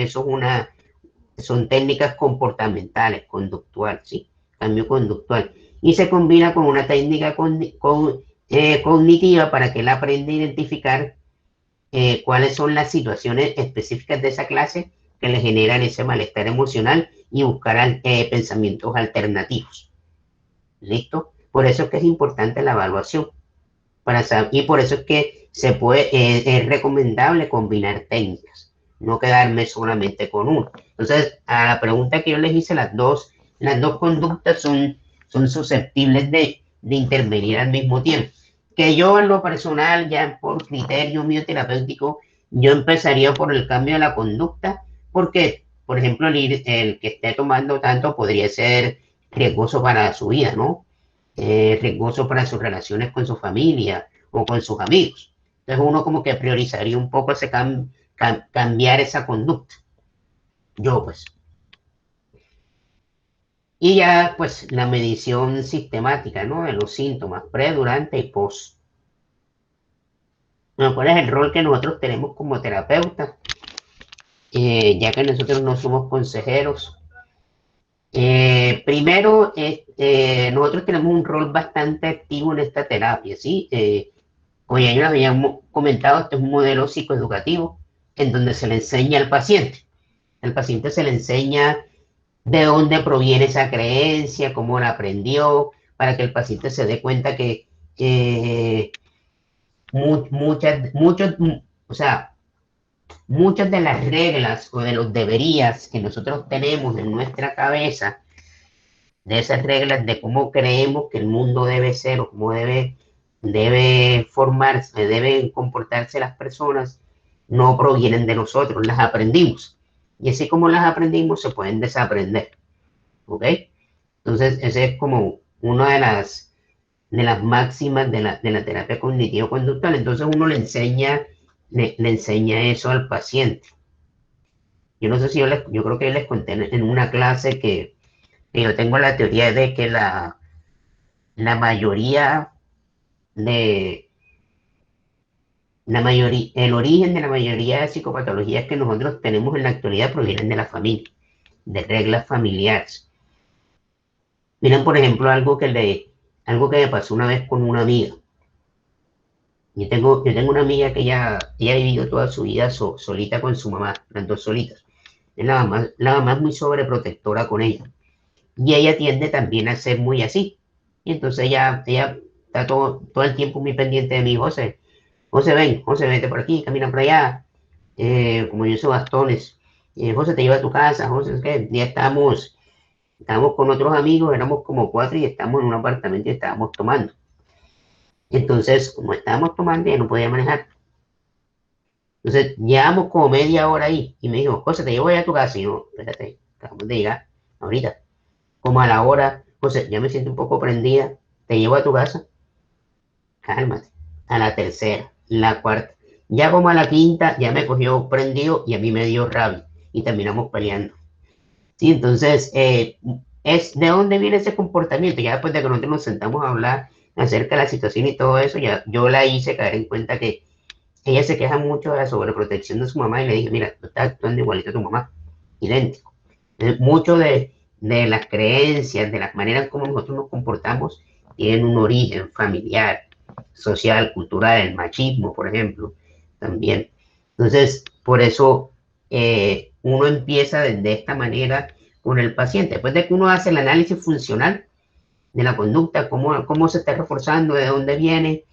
son técnicas comportamentales, conductuales, ¿sí? Cambio conductual. Y se combina con una técnica cognitiva para que él aprenda a identificar cuáles son las situaciones específicas de esa clase que le generan ese malestar emocional y buscar pensamientos alternativos. ¿Listo? Por eso es que es importante la evaluación. Y por eso es que es recomendable combinar técnicas, no quedarme solamente con una. Entonces, a la pregunta que yo les hice, las dos conductas son susceptibles de intervenir al mismo tiempo. Que yo en lo personal, ya por criterio mío terapéutico, yo empezaría por el cambio de la conducta, porque, por ejemplo, el que esté tomando tanto podría ser riesgoso para su vida, ¿no? Riesgoso para sus relaciones con su familia o con sus amigos. Entonces uno como que priorizaría un poco cambiar esa conducta. Yo pues. Y ya pues la medición sistemática, ¿no? De los síntomas pre, durante y post. Bueno, ¿cuál es el rol que nosotros tenemos como terapeutas? Ya que nosotros no somos consejeros. Primero, nosotros tenemos un rol bastante activo en esta terapia, ¿sí? Como ya yo les había comentado, este es un modelo psicoeducativo en donde se le enseña al paciente. Al paciente se le enseña de dónde proviene esa creencia, cómo la aprendió, para que el paciente se dé cuenta que o sea, muchas de las reglas o de los deberías que nosotros tenemos en nuestra cabeza, de esas reglas de cómo creemos que el mundo debe ser o cómo debe formarse, deben comportarse las personas, no provienen de nosotros, las aprendimos. Y así como las aprendimos, se pueden desaprender. ¿Ok? Entonces, ese es como una de las máximas de la terapia cognitivo-conductual. Entonces, uno le enseña eso al paciente. Yo no sé si yo creo que les conté en una clase que yo tengo la teoría de que la mayoría el origen de la mayoría de psicopatologías que nosotros tenemos en la actualidad provienen de la familia, de reglas familiares. Miren, por ejemplo, algo que me pasó una vez con una amiga. Yo tengo una amiga que ella ha vivido toda su vida solita con su mamá, las dos solitas. La mamá es muy sobreprotectora con ella. Y ella tiende también a ser muy así. Y entonces ella está todo el tiempo muy pendiente de mí. José, ven, José, vete por aquí, camina por allá. Como yo uso bastones. José, te lleva a tu casa. José, es que ya estábamos con otros amigos, éramos como 4 y estamos en un apartamento y estábamos tomando. Entonces, como estábamos tomando, ya no podía manejar. Entonces, llevamos como media hora ahí y me dijo, José, te llevo ya a tu casa. Y yo, espérate, acabamos de llegar ahorita. Como a la hora, José, ya me siento un poco prendida, te llevo a tu casa. Cálmate. A la tercera, la cuarta. Ya como a la quinta, ya me cogió prendido y a mí me dio rabia. Y terminamos peleando. Sí, entonces, es de dónde viene ese comportamiento. Ya después de que nosotros nos sentamos a hablar acerca de la situación y todo eso, ya yo la hice caer en cuenta que ella se queja mucho de la sobreprotección de su mamá y le dije, mira, tú estás actuando igualito a tu mamá, idéntico. Mucho de las creencias, de las maneras como nosotros nos comportamos, tienen un origen familiar, social, cultural, el machismo, por ejemplo, también. Entonces, por eso uno empieza de esta manera con el paciente. Después de que uno hace el análisis funcional de la conducta, cómo se está reforzando, de dónde viene,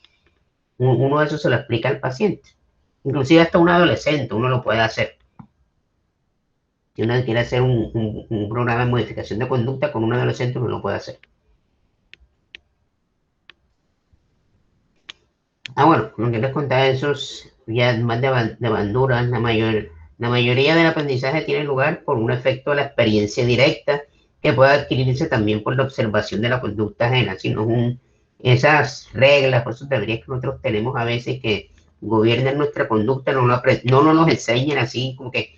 uno de eso se lo explica al paciente. Inclusive hasta un adolescente uno lo puede hacer. Si uno quiere hacer un programa de modificación de conducta con un adolescente, uno lo puede hacer. Bueno, lo que les contaba, esos ya más de banduras, la mayoría del aprendizaje tiene lugar por un efecto de la experiencia directa que puede adquirirse también por la observación de la conducta ajena, sino esas reglas, por eso teorías que nosotros tenemos a veces que gobiernan nuestra conducta, no nos enseñan así como que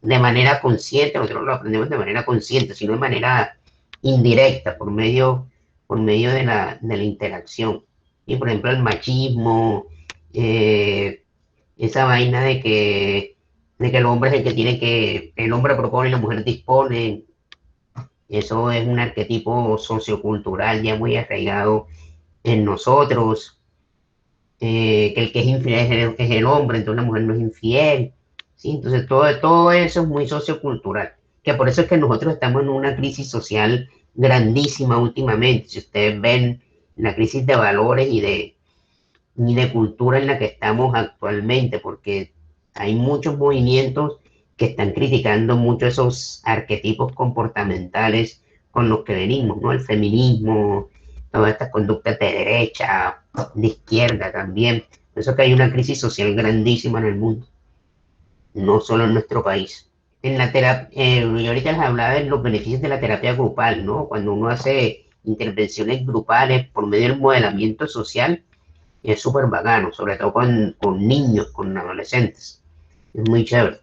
de manera consciente, nosotros lo aprendemos de manera consciente, sino de manera indirecta, por medio de la interacción. Y por ejemplo, el machismo, esa vaina de que el hombre es el que el hombre propone y la mujer dispone, eso es un arquetipo sociocultural ya muy arraigado en nosotros, que el que es infiel es el hombre, entonces la mujer no es infiel. ¿Sí? Entonces todo eso es muy sociocultural, que por eso es que nosotros estamos en una crisis social grandísima últimamente. Si ustedes ven la crisis de valores y de cultura en la que estamos actualmente, porque hay muchos movimientos que están criticando mucho esos arquetipos comportamentales con los que venimos, ¿no? El feminismo, todas estas conductas de derecha, de izquierda también. Por eso que hay una crisis social grandísima en el mundo, no solo en nuestro país. En la terapia, yo ahorita les hablaba de los beneficios de la terapia grupal, ¿no? Cuando uno hace intervenciones grupales por medio del modelamiento social, es súper bacano, sobre todo con niños, con adolescentes. Es muy chévere.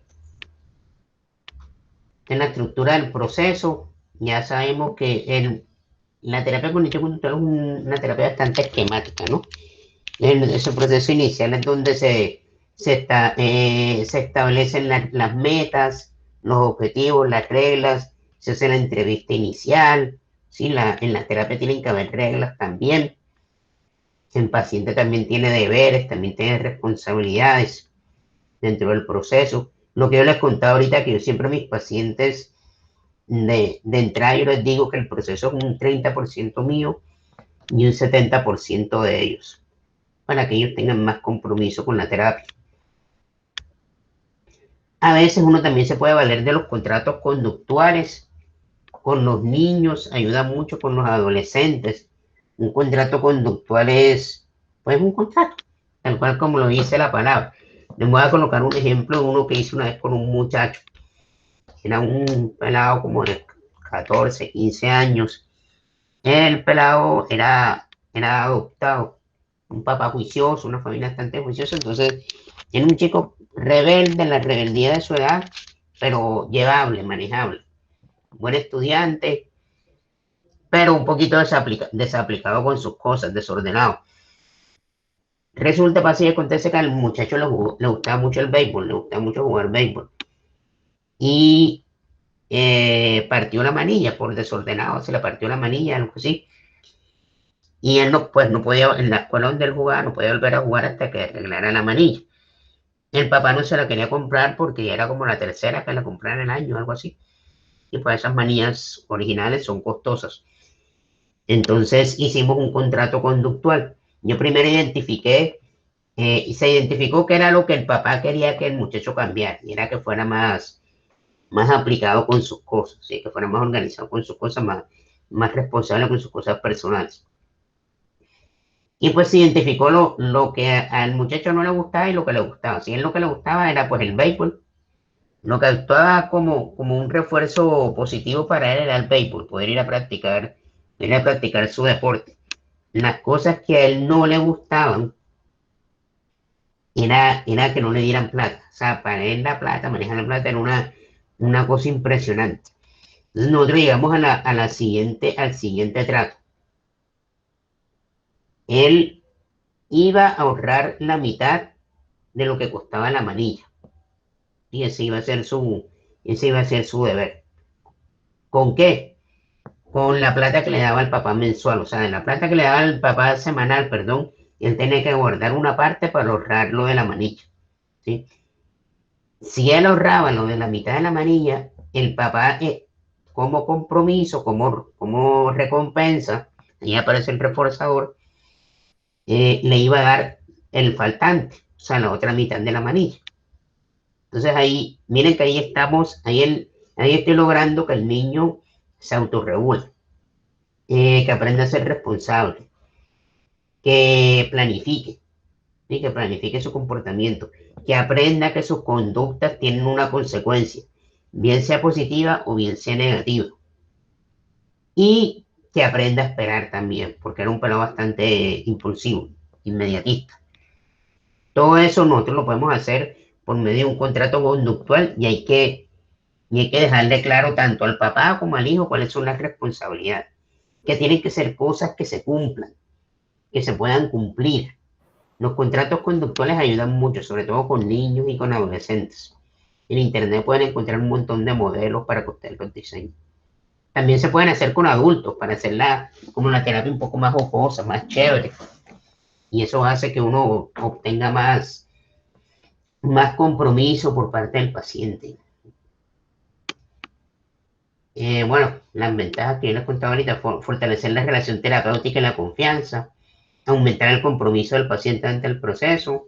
En la estructura del proceso, ya sabemos que la terapia cognitivo-conductual es una terapia bastante esquemática, ¿no? Ese proceso inicial es donde se establecen las metas, los objetivos, las reglas, se hace la entrevista inicial, ¿sí? En la terapia tienen que haber reglas también. El paciente también tiene deberes, también tiene responsabilidades dentro del proceso. Lo que yo les contaba ahorita, que yo siempre a mis pacientes de entrada yo les digo que el proceso es un 30% mío y un 70% de ellos, para que ellos tengan más compromiso con la terapia. A veces uno también se puede valer de los contratos conductuales con los niños, ayuda mucho con los adolescentes. Un contrato conductual es, pues, un contrato, tal cual como lo dice la palabra. Les voy a colocar un ejemplo de uno que hice una vez con un muchacho. Era un pelado como de 14, 15 años. El pelado era adoptado, un papá juicioso, una familia bastante juiciosa, entonces era un chico rebelde, en la rebeldía de su edad, pero llevable, manejable. Buen estudiante, pero un poquito desaplicado con sus cosas, desordenado. Resulta, pasa y acontece que al muchacho le gustaba mucho el béisbol, le gustaba mucho jugar béisbol. Y partió la manilla por desordenado, se le partió la manilla, algo así. Y él no podía, en la escuela donde él jugaba, no podía volver a jugar hasta que arreglara la manilla. El papá no se la quería comprar porque ya era como la tercera que la comprara en el año, algo así. Y pues esas manillas originales son costosas. Entonces hicimos un contrato conductual. Yo primero identifiqué, y se identificó que era lo que el papá quería que el muchacho cambiara, y era que fuera más aplicado con sus cosas, ¿sí? Que fuera más organizado con sus cosas, más responsable con sus cosas personales. Y pues se identificó lo que al muchacho no le gustaba y lo que le gustaba. Si él lo que le gustaba era pues el béisbol, lo que actuaba como un refuerzo positivo para él era el béisbol, poder ir a practicar su deporte. Las cosas que a él no le gustaban era que no le dieran plata. O sea, para él la plata, manejar la plata era una cosa impresionante. Entonces nosotros llegamos al siguiente trato. Él iba a ahorrar la mitad de lo que costaba la manilla. Y ese iba a ser su deber. ¿Con qué? Con la plata que le daba el papá mensual, o sea, de la plata que le daba el papá semanal, perdón, él tenía que guardar una parte para ahorrar lo de la manilla, ¿sí? Si él ahorraba lo de la mitad de la manilla, el papá, como compromiso, como recompensa, ahí aparece el reforzador, le iba a dar el faltante, o sea, la otra mitad de la manilla. Entonces ahí, miren que ahí estamos, ahí estoy logrando que el niño se autorregule, que aprenda a ser responsable, que planifique, ¿sí? Que planifique su comportamiento, que aprenda que sus conductas tienen una consecuencia, bien sea positiva o bien sea negativa. Y que aprenda a esperar también, porque era un pelado bastante impulsivo, inmediatista. Todo eso nosotros lo podemos hacer por medio de un contrato conductual y hay que dejarle claro tanto al papá como al hijo cuáles son las responsabilidades, que tienen que ser cosas que se cumplan, que se puedan cumplir. Los contratos conductuales ayudan mucho, sobre todo con niños y con adolescentes. En internet pueden encontrar un montón de modelos para que ustedes los diseñen. También se pueden hacer con adultos, para hacerla como una terapia un poco más jocosa, más chévere. Y eso hace que uno obtenga más compromiso por parte del paciente. Bueno, las ventajas que yo les contaba ahorita, fortalecer la relación terapéutica y la confianza, aumentar el compromiso del paciente ante el proceso,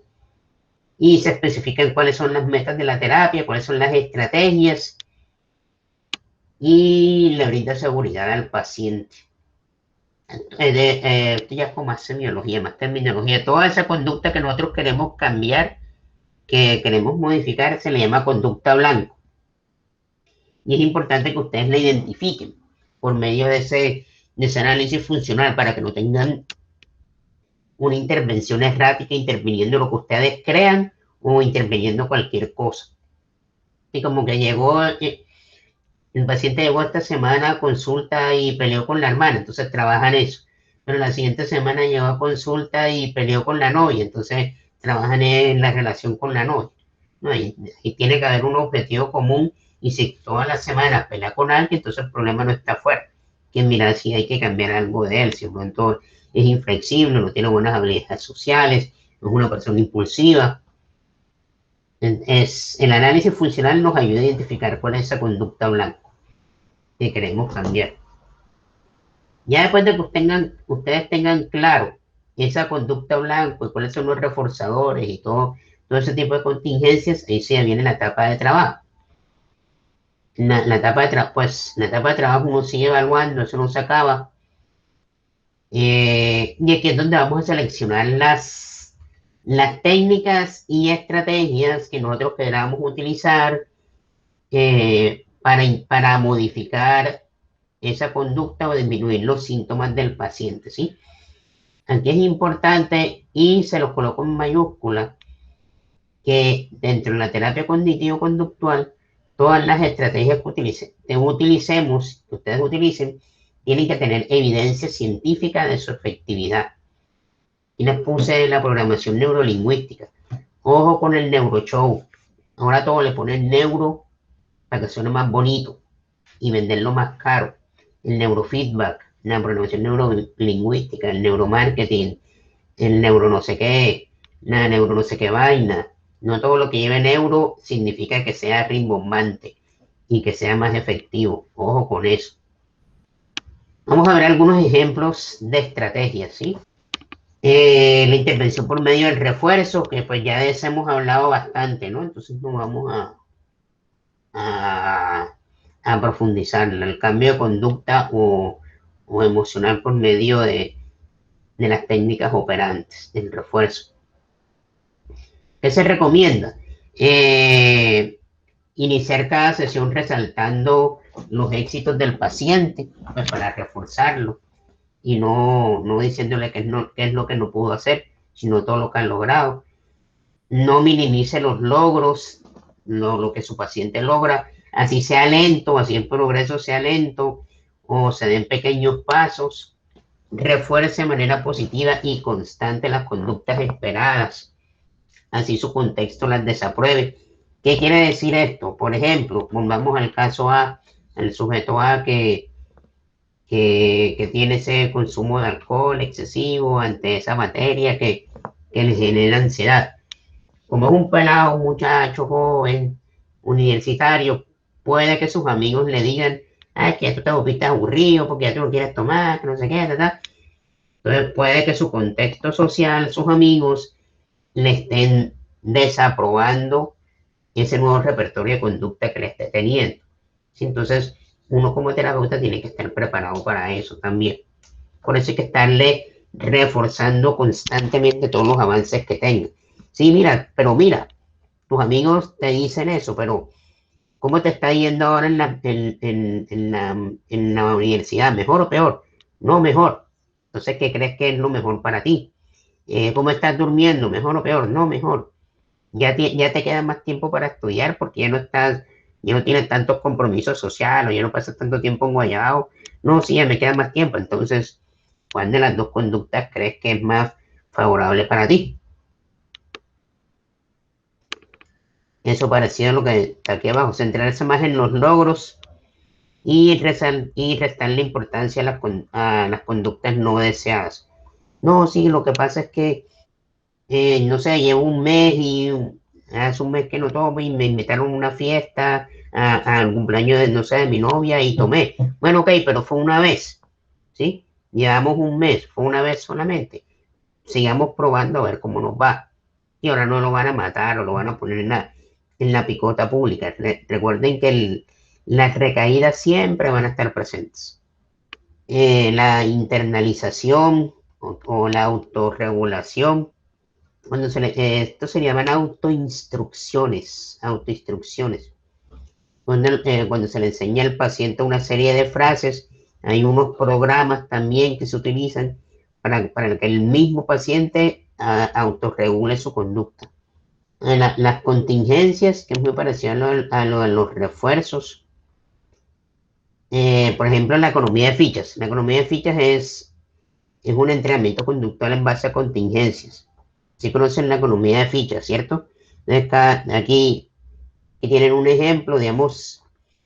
y se especifican cuáles son las metas de la terapia, cuáles son las estrategias, y le brinda seguridad al paciente. Esto ya es como más semiología, más terminología. Toda esa conducta que nosotros queremos cambiar, que queremos modificar, se le llama conducta blanco. Y es importante que ustedes la identifiquen por medio de ese análisis funcional para que no tengan una intervención errática interviniendo lo que ustedes crean o interviniendo cualquier cosa. Y como que el paciente llegó esta semana a consulta y peleó con la hermana, entonces trabajan eso. Pero la siguiente semana llegó a consulta y peleó con la novia, entonces trabajan en la relación con la novia, ¿no? Y tiene que haber un objetivo común, y si todas las semanas pelea con alguien, entonces el problema no está afuera. Que mirar si hay que cambiar algo de él, si de pronto es inflexible, no tiene buenas habilidades sociales, es una persona impulsiva. El análisis funcional nos ayuda a identificar cuál es esa conducta blanca que queremos cambiar. Ya después de que ustedes tengan claro esa conducta blanca y cuáles son los reforzadores y todo ese tipo de contingencias, ahí se viene la etapa de trabajo. La etapa de trabajo uno sigue evaluando, eso no se acaba. Y aquí es donde vamos a seleccionar las técnicas y estrategias que nosotros queramos utilizar para modificar esa conducta o disminuir los síntomas del paciente, ¿sí? Aquí es importante, y se los coloco en mayúscula, que dentro de la terapia cognitivo-conductual, todas las estrategias que ustedes utilicen, tienen que tener evidencia científica de su efectividad. Y les puse la programación neurolingüística. Ojo con el neuroshow. Ahora todo le ponen neuro para que suene más bonito y venderlo más caro. El neurofeedback, la programación neurolingüística, el neuromarketing, el neuro no sé qué, la neuro no sé qué vaina. No todo lo que lleve neuro significa que sea rimbombante y que sea más efectivo. Ojo con eso. Vamos a ver algunos ejemplos de estrategias, ¿sí? La intervención por medio del refuerzo, que pues ya de eso hemos hablado bastante, ¿no? Entonces no vamos a profundizarla. El cambio de conducta o emocional por medio de las técnicas operantes del refuerzo. ¿Qué se recomienda? Iniciar cada sesión resaltando los éxitos del paciente, pues para reforzarlo, y no diciéndole qué es lo que no pudo hacer, sino todo lo que han logrado. No minimice los logros, lo que su paciente logra, así sea lento, así el progreso sea lento, o se den pequeños pasos. Refuerce de manera positiva y constante las conductas esperadas. así su contexto las desapruebe. ¿Qué quiere decir esto? Por ejemplo, volvamos al caso A, el sujeto A que tiene ese consumo de alcohol excesivo ante esa materia que le genera ansiedad. Como es un pelado, un muchacho joven, universitario, puede que sus amigos le digan, ay, que ya tú te volviste aburrido porque ya tú no quieres tomar, que no sé qué, tal. Entonces puede que su contexto social, sus amigos, le estén desaprobando ese nuevo repertorio de conducta que le esté teniendo. ¿Sí? Entonces, uno como terapeuta tiene que estar preparado para eso también. Por eso hay que estarle reforzando constantemente todos los avances que tenga. Sí, mira, pero mira, tus amigos te dicen eso, pero ¿cómo te está yendo ahora en la universidad? ¿Mejor o peor? No, mejor. Entonces, ¿qué crees que es lo mejor para ti? ¿Cómo estás durmiendo? ¿Mejor o peor? No, mejor. Ya te queda más tiempo para estudiar porque ya no tienes tantos compromisos sociales, ya no pasas tanto tiempo en Guayabo. No, sí, ya me queda más tiempo. Entonces, ¿cuál de las dos conductas crees que es más favorable para ti? Eso parecido a lo que está aquí abajo, centrarse más en los logros y restarle importancia a las conductas no deseadas. No, sí, lo que pasa es que, no sé, llevo un mes y hace un mes que no tomo y me invitaron a una fiesta, al cumpleaños de, no sé, de mi novia y tomé. Bueno, ok, pero fue una vez, ¿sí? Llevamos un mes, fue una vez solamente. Sigamos probando a ver cómo nos va. Y ahora no lo van a matar o lo van a poner en la picota pública. Recuerden que las recaídas siempre van a estar presentes. La internalización o la autorregulación, esto se llaman autoinstrucciones, cuando se le enseña al paciente una serie de frases, hay unos programas también que se utilizan para que el mismo paciente autorregule su conducta. Las contingencias, que es muy parecido a lo de los refuerzos. Por ejemplo, la economía de fichas. La economía de fichas es un entrenamiento conductual en base a contingencias. Si conocen la economía de fichas, ¿cierto? Aquí tienen un ejemplo, digamos,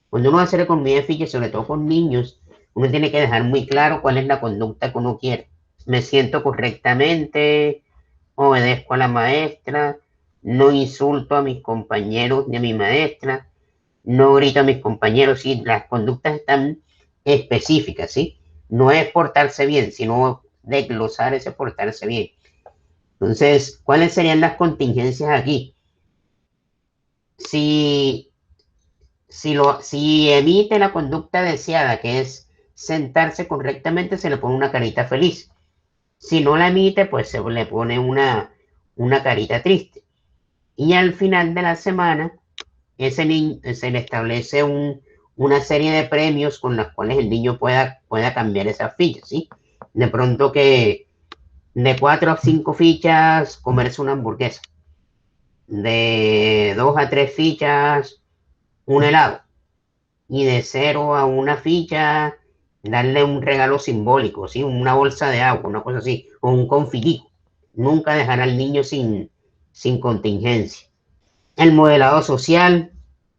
cuando uno va a hacer economía de fichas, sobre todo con niños, uno tiene que dejar muy claro cuál es la conducta que uno quiere. Me siento correctamente, obedezco a la maestra, no insulto a mis compañeros ni a mi maestra, no grito a mis compañeros, sí, las conductas están específicas, ¿sí? No es portarse bien, sino desglosar ese portarse bien. Entonces, ¿cuáles serían las contingencias aquí? Si emite la conducta deseada, que es sentarse correctamente, se le pone una carita feliz. Si no la emite, pues se le pone una carita triste. Y al final de la semana, ese niño, se le establece una serie de premios con los cuales el niño pueda cambiar esas fichas, ¿sí? De pronto que de 4 a 5 fichas, comerse una hamburguesa. De 2 a 3 fichas, un helado. Y de 0 a 1 ficha, darle un regalo simbólico, ¿sí? Una bolsa de agua, una cosa así, o un confitico. Nunca dejar al niño sin contingencia. El modelado social,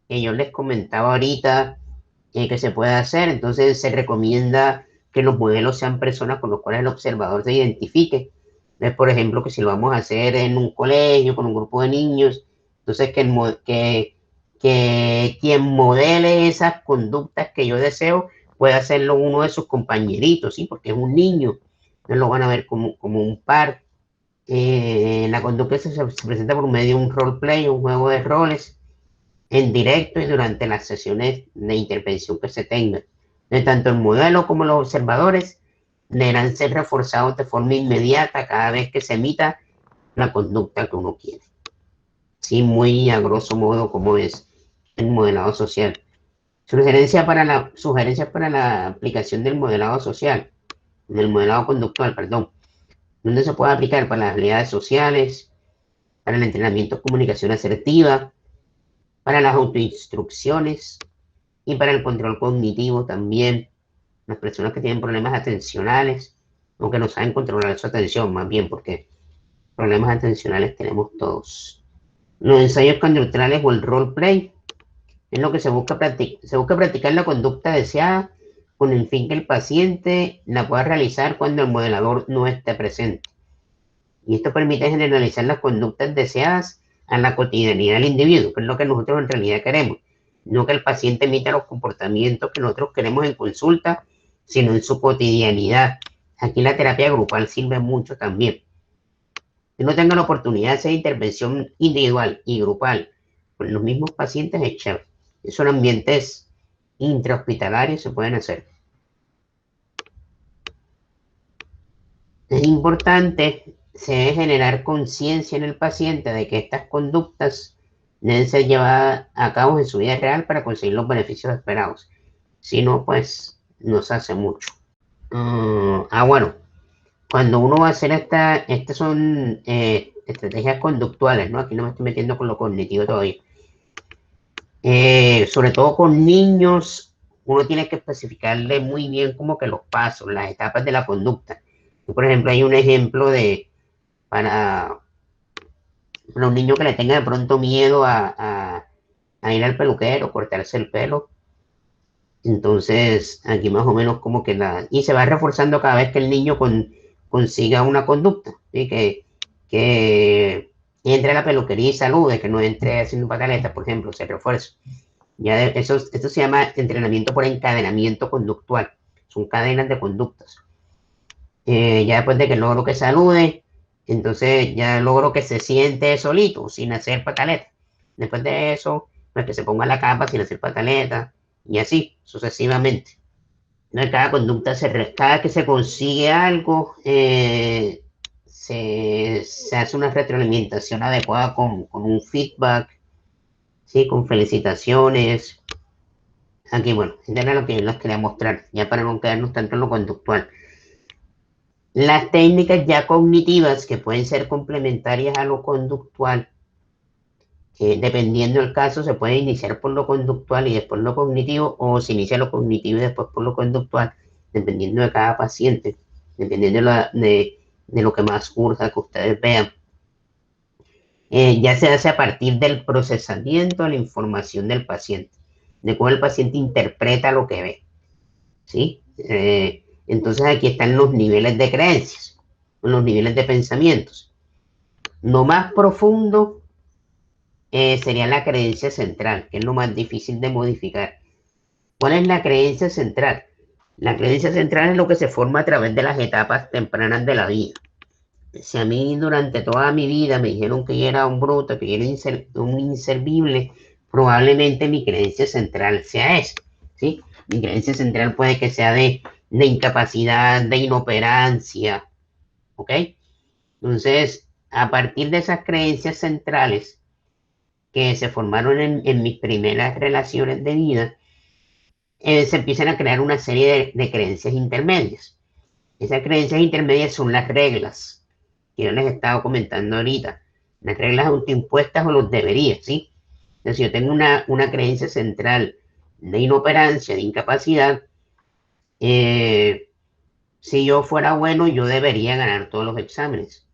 que yo les comentaba ahorita, que se puede hacer, entonces se recomienda que los modelos sean personas con las cuales el observador se identifique. Entonces, por ejemplo, que si lo vamos a hacer en un colegio con un grupo de niños, entonces que quien modele esas conductas que yo deseo pueda hacerlo uno de sus compañeritos, ¿sí? Porque es un niño, no lo van a ver como un par. La conducta se presenta por medio de un roleplay, un juego de roles, en directo y durante las sesiones de intervención que se tengan. De tanto el modelo como los observadores deberán ser reforzados de forma inmediata cada vez que se emita la conducta que uno quiere. Sí, muy a grosso modo como es el modelado social. Sugerencias para la aplicación del modelado social, del modelado conductual, perdón, donde se puede aplicar para las habilidades sociales, para el entrenamiento de comunicación asertiva, para las autoinstrucciones y para el control cognitivo también. Las personas que tienen problemas atencionales, aunque no saben controlar su atención, más bien, porque problemas atencionales tenemos todos. Los ensayos conductuales o el role play es lo que se busca practicar la conducta deseada con el fin que el paciente la pueda realizar cuando el modelador no esté presente. Y esto permite generalizar las conductas deseadas a la cotidianidad del individuo, que es lo que nosotros en realidad queremos. No que el paciente emita los comportamientos que nosotros queremos en consulta, sino en su cotidianidad. Aquí la terapia grupal sirve mucho también. Si no tengan la oportunidad de hacer intervención individual y grupal con los mismos pacientes, es chévere. Esos ambientes intrahospitalarios se pueden hacer. Es importante se debe generar conciencia en el paciente de que estas conductas deben ser llevadas a cabo en su vida real para conseguir los beneficios esperados. Si no, pues no se hace mucho. Bueno, cuando uno va a hacer estas son estrategias conductuales, ¿no? Aquí no me estoy metiendo con lo cognitivo todavía. Sobre todo con niños, uno tiene que especificarle muy bien como que los pasos, las etapas de la conducta. Por ejemplo, hay un ejemplo para un niño que le tenga de pronto miedo a ir al peluquero, cortarse el pelo. Entonces, aquí más o menos como que y se va reforzando cada vez que el niño consiga una conducta, ¿sí? Que entre a la peluquería y salude, que no entre haciendo pataletas, por ejemplo, se refuerza. Esto se llama entrenamiento por encadenamiento conductual. Son cadenas de conductas. Ya después de que logro que salude, entonces ya logro que se siente solito, sin hacer pataleta. Después de eso, pues que se ponga la capa sin hacer pataleta, y así, sucesivamente. Cada conducta, cada que se consigue algo, se hace una retroalimentación adecuada con un feedback, ¿sí? Con felicitaciones. Aquí, bueno, esto era lo que yo les quería mostrar, ya para no quedarnos tanto en lo conductual. Las técnicas ya cognitivas que pueden ser complementarias a lo conductual, dependiendo del caso, se puede iniciar por lo conductual y después lo cognitivo, o se inicia lo cognitivo y después por lo conductual, dependiendo de cada paciente, dependiendo de lo que más urja que ustedes vean. Ya se hace a partir del procesamiento de la información del paciente, de cómo el paciente interpreta lo que ve, ¿sí? Entonces aquí están los niveles de creencias, los niveles de pensamientos. Lo más profundo sería la creencia central, que es lo más difícil de modificar. ¿Cuál es la creencia central? La creencia central es lo que se forma a través de las etapas tempranas de la vida. Si a mí durante toda mi vida me dijeron que yo era un bruto, que yo era un inservible, probablemente mi creencia central sea esa, ¿sí? Mi creencia central puede que sea de incapacidad, de inoperancia, ¿ok? Entonces, a partir de esas creencias centrales que se formaron en mis primeras relaciones de vida, se empiezan a crear una serie de creencias intermedias. Esas creencias intermedias son las reglas que yo les he estado comentando ahorita. Las reglas autoimpuestas o los deberías, ¿sí? Entonces, si yo tengo una creencia central de inoperancia, de incapacidad, si yo fuera bueno, yo debería ganar todos los exámenes.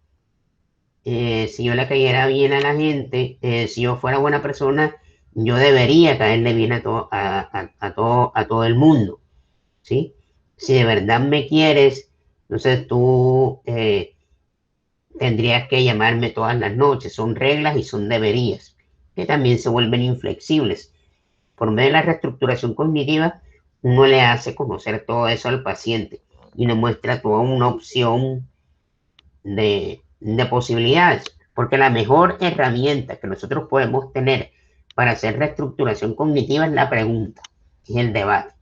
Si yo le cayera bien a la gente, si yo fuera buena persona, yo debería caerle bien a todo el mundo, ¿sí? Si de verdad me quieres, entonces tú tendrías que llamarme todas las noches. Son reglas y son deberías, que también se vuelven inflexibles. Por medio de la reestructuración cognitiva, uno le hace conocer todo eso al paciente y le muestra toda una opción de posibilidades, porque la mejor herramienta que nosotros podemos tener para hacer reestructuración cognitiva es la pregunta, es el debate.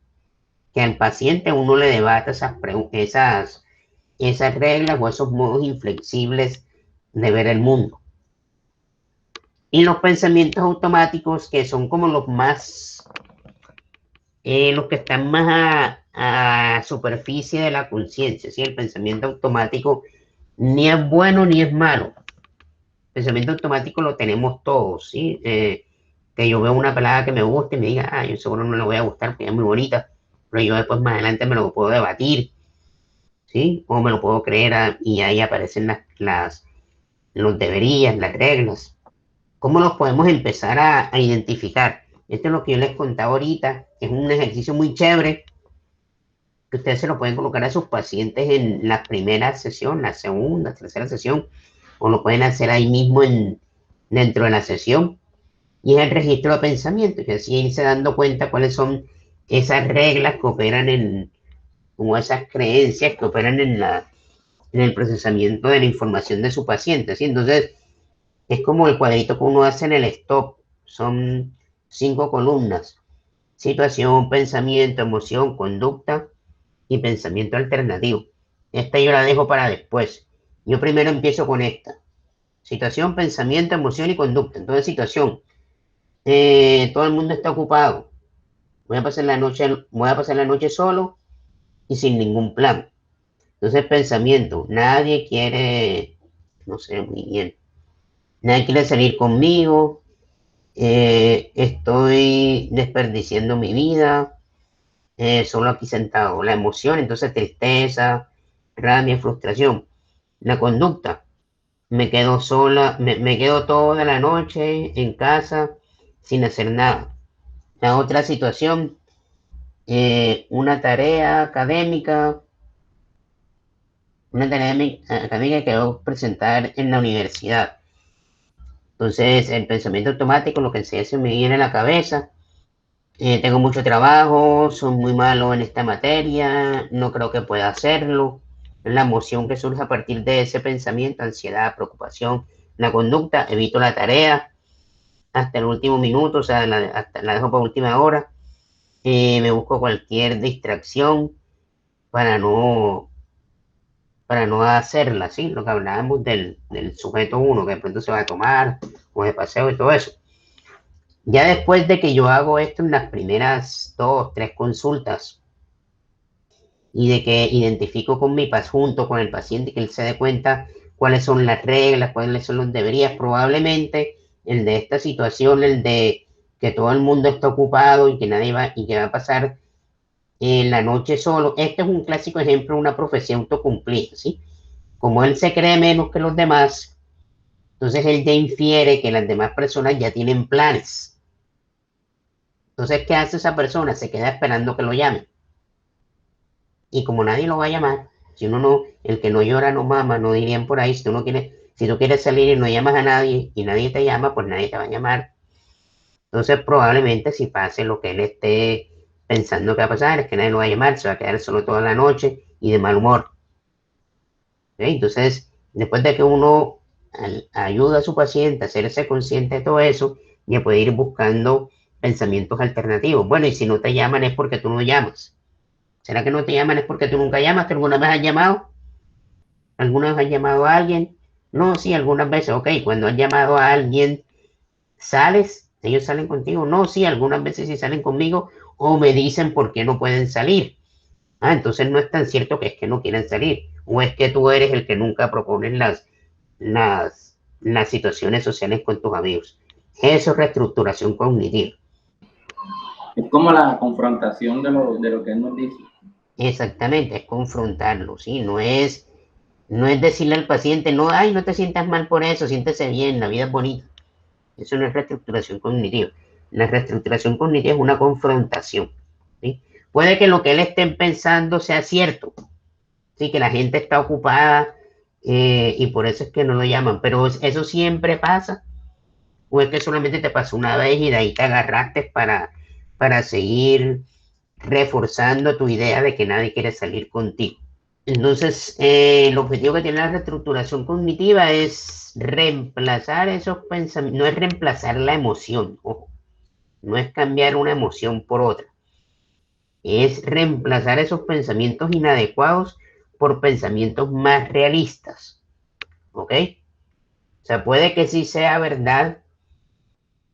Que al paciente uno le debata esas reglas o esos modos inflexibles de ver el mundo. Y los pensamientos automáticos, que son como los que están más a superficie de la conciencia, ¿sí? El pensamiento automático ni es bueno ni es malo. El pensamiento automático lo tenemos todos, ¿sí? Que yo veo una pelada que me gusta y me diga, yo seguro no le voy a gustar porque es muy bonita, pero yo después más adelante me lo puedo debatir, ¿sí? O me lo puedo creer y ahí aparecen los deberías, las reglas. ¿Cómo los podemos empezar a identificar? Esto es lo que yo les contaba ahorita, es un ejercicio muy chévere que ustedes se lo pueden colocar a sus pacientes en la primera sesión, la segunda, tercera sesión, o lo pueden hacer ahí mismo dentro de la sesión, y es el registro de pensamiento, y así irse dando cuenta cuáles son esas reglas que operan o esas creencias que operan en el procesamiento de la información de su paciente, ¿sí? Entonces, es como el cuadrito que uno hace en el stop, son 5 columnas: situación, pensamiento, emoción, conducta y pensamiento alternativo. Esta yo la dejo para después. Yo primero empiezo con esta: situación, pensamiento, emoción y conducta. Entonces, situación, todo el mundo está ocupado. Voy a pasar la noche solo y sin ningún plan. Entonces, pensamiento, nadie quiere, no sé muy bien, nadie quiere salir conmigo, estoy desperdiciando mi vida, solo aquí sentado. La emoción, entonces tristeza, rabia, frustración. La conducta, me quedo sola, me quedo toda la noche en casa sin hacer nada. La otra situación, una tarea académica, académica que debo presentar en la universidad. Entonces, el pensamiento automático, lo que se me viene a la cabeza: tengo mucho trabajo, soy muy malo en esta materia, no creo que pueda hacerlo. La emoción que surge a partir de ese pensamiento: ansiedad, preocupación. La conducta, evito la tarea hasta el último minuto, o sea, hasta la dejo para última hora. Me busco cualquier distracción para no, para no hacerla, ¿sí? Lo que hablábamos del sujeto uno, que de pronto se va a tomar, o de paseo y todo eso. Ya después de que yo hago esto en las primeras 2, 3 consultas, y de que identifico junto con el paciente, que él se dé cuenta cuáles son las reglas, cuáles son los deberías, probablemente el de esta situación, el de que todo el mundo está ocupado y que nadie va, y que va a pasar en la noche solo. Este es un clásico ejemplo de una profecía autocumplida, ¿sí? Como él se cree menos que los demás, entonces él ya infiere que las demás personas ya tienen planes. Entonces, ¿qué hace esa persona? Se queda esperando que lo llamen. Y como nadie lo va a llamar, si uno no, el que no llora no mama, no dirían por ahí. Si tú quieres salir y no llamas a nadie y nadie te llama, pues nadie te va a llamar. Entonces, probablemente si pase lo que él esté pensando que va a pasar, es que nadie lo va a llamar, se va a quedar solo toda la noche y de mal humor. ¿Okay? Entonces, después de que uno ayuda a su paciente a hacerse consciente de todo eso, ya puede ir buscando pensamientos alternativos. Bueno, y si no te llaman es porque tú no llamas. ¿Será que no te llaman es porque tú nunca llamas? ¿Que alguna vez has llamado? ¿Alguna vez has llamado a alguien? No, sí, algunas veces. Ok, cuando has llamado a alguien, ¿sales? ¿Ellos salen contigo? No, sí, algunas veces sí salen conmigo, o me dicen por qué no pueden salir. Ah, entonces no es tan cierto que es que no quieren salir, o es que tú eres el que nunca propones las situaciones sociales con tus amigos. Eso es reestructuración cognitiva. Es como la confrontación de lo que él nos dice. Exactamente, es confrontarlo, ¿sí? No es decirle al paciente, no, ay, no te sientas mal por eso, siéntese bien, la vida es bonita. Eso no es reestructuración cognitiva. La reestructuración cognitiva es una confrontación, ¿sí? Puede que lo que él esté pensando sea cierto, ¿sí? Que la gente está ocupada, y por eso es que no lo llaman, pero eso siempre pasa, o es que solamente te pasó una vez y de ahí te agarraste para seguir reforzando tu idea de que nadie quiere salir contigo. Entonces, el objetivo que tiene la reestructuración cognitiva es reemplazar esos pensamientos, no es reemplazar la emoción, ojo, no es cambiar una emoción por otra, es reemplazar esos pensamientos inadecuados por pensamientos más realistas, ¿ok? O sea, puede que sí sea verdad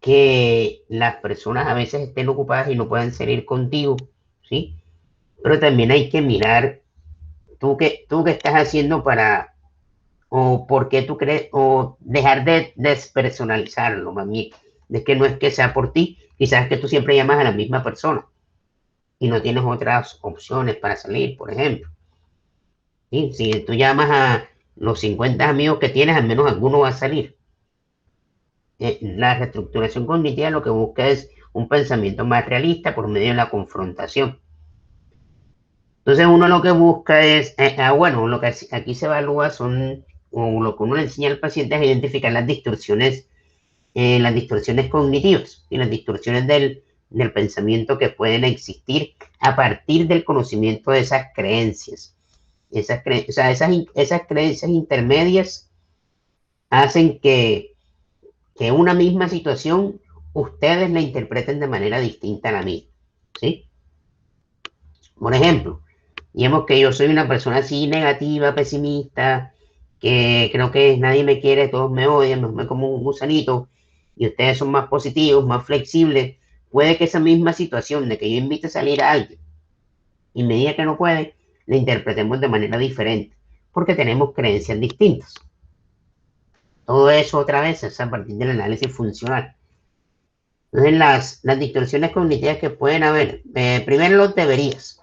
que las personas a veces estén ocupadas y no puedan salir contigo, ¿sí? Pero también hay que mirar tú qué estás haciendo o por qué tú crees, o dejar de despersonalizarlo, más bien, de que no es que sea por ti, quizás que tú siempre llamas a la misma persona y no tienes otras opciones para salir, por ejemplo. ¿Sí? Si tú llamas a los 50 amigos que tienes, al menos alguno va a salir. la reestructuración cognitiva lo que busca es un pensamiento más realista por medio de la confrontación. Entonces uno lo que busca es, bueno, lo que aquí se evalúa son, o lo que uno le enseña al paciente es identificar las distorsiones cognitivas y las distorsiones del pensamiento que pueden existir a partir del conocimiento de esas creencias. O sea, esas creencias intermedias hacen que una misma situación ustedes la interpreten de manera distinta a la mía, ¿sí? Por ejemplo, digamos que yo soy una persona así negativa, pesimista, que creo que nadie me quiere, todos me odian, me ven como un gusanito, y ustedes son más positivos, más flexibles. Puede que esa misma situación de que yo invite a salir a alguien y me diga que no puede, la interpretemos de manera diferente, porque tenemos creencias distintas. Todo eso otra vez es a partir del análisis funcional. Entonces, las distorsiones cognitivas que pueden haber, primero los deberías.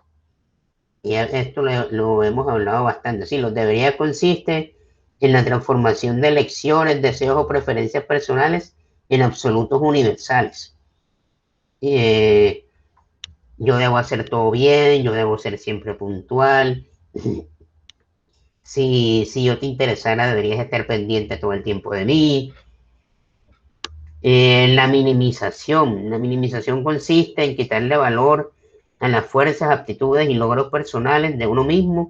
Y esto lo hemos hablado bastante. Sí, los deberías consiste en la transformación de elecciones, deseos o preferencias personales en absolutos universales. Yo debo hacer todo bien, yo debo ser siempre puntual. Si yo te interesara, deberías estar pendiente todo el tiempo de mí. La minimización consiste en quitarle valor a las fuerzas, aptitudes y logros personales de uno mismo,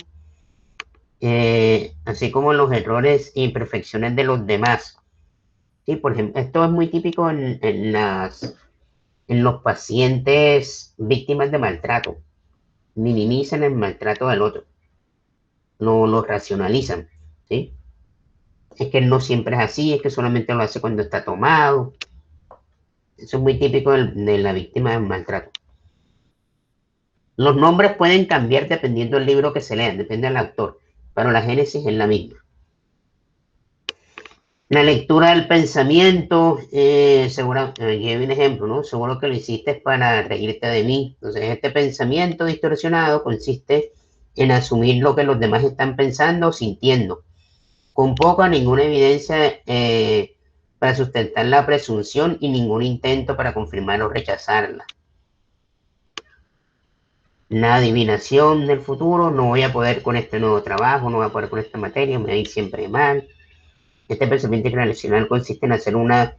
así como los errores e imperfecciones de los demás. Sí, por ejemplo, esto es muy típico en los pacientes víctimas de maltrato. Minimizan el maltrato del otro, lo racionalizan, ¿sí? Es que él no siempre es así, es que solamente lo hace cuando está tomado. Eso es muy típico de la víctima del maltrato. Los nombres pueden cambiar dependiendo del libro que se lea, depende del autor, pero la génesis es la misma. La lectura del pensamiento, seguro, aquí hay un ejemplo, ¿no? Seguro que lo hiciste para reírte de mí. Entonces, este pensamiento distorsionado consiste en asumir lo que los demás están pensando o sintiendo, con poca o ninguna evidencia para sustentar la presunción y ningún intento para confirmar o rechazarla. La adivinación del futuro, no voy a poder con este nuevo trabajo, no voy a poder con esta materia, me va a ir siempre mal. Este pensamiento irracional consiste en hacer una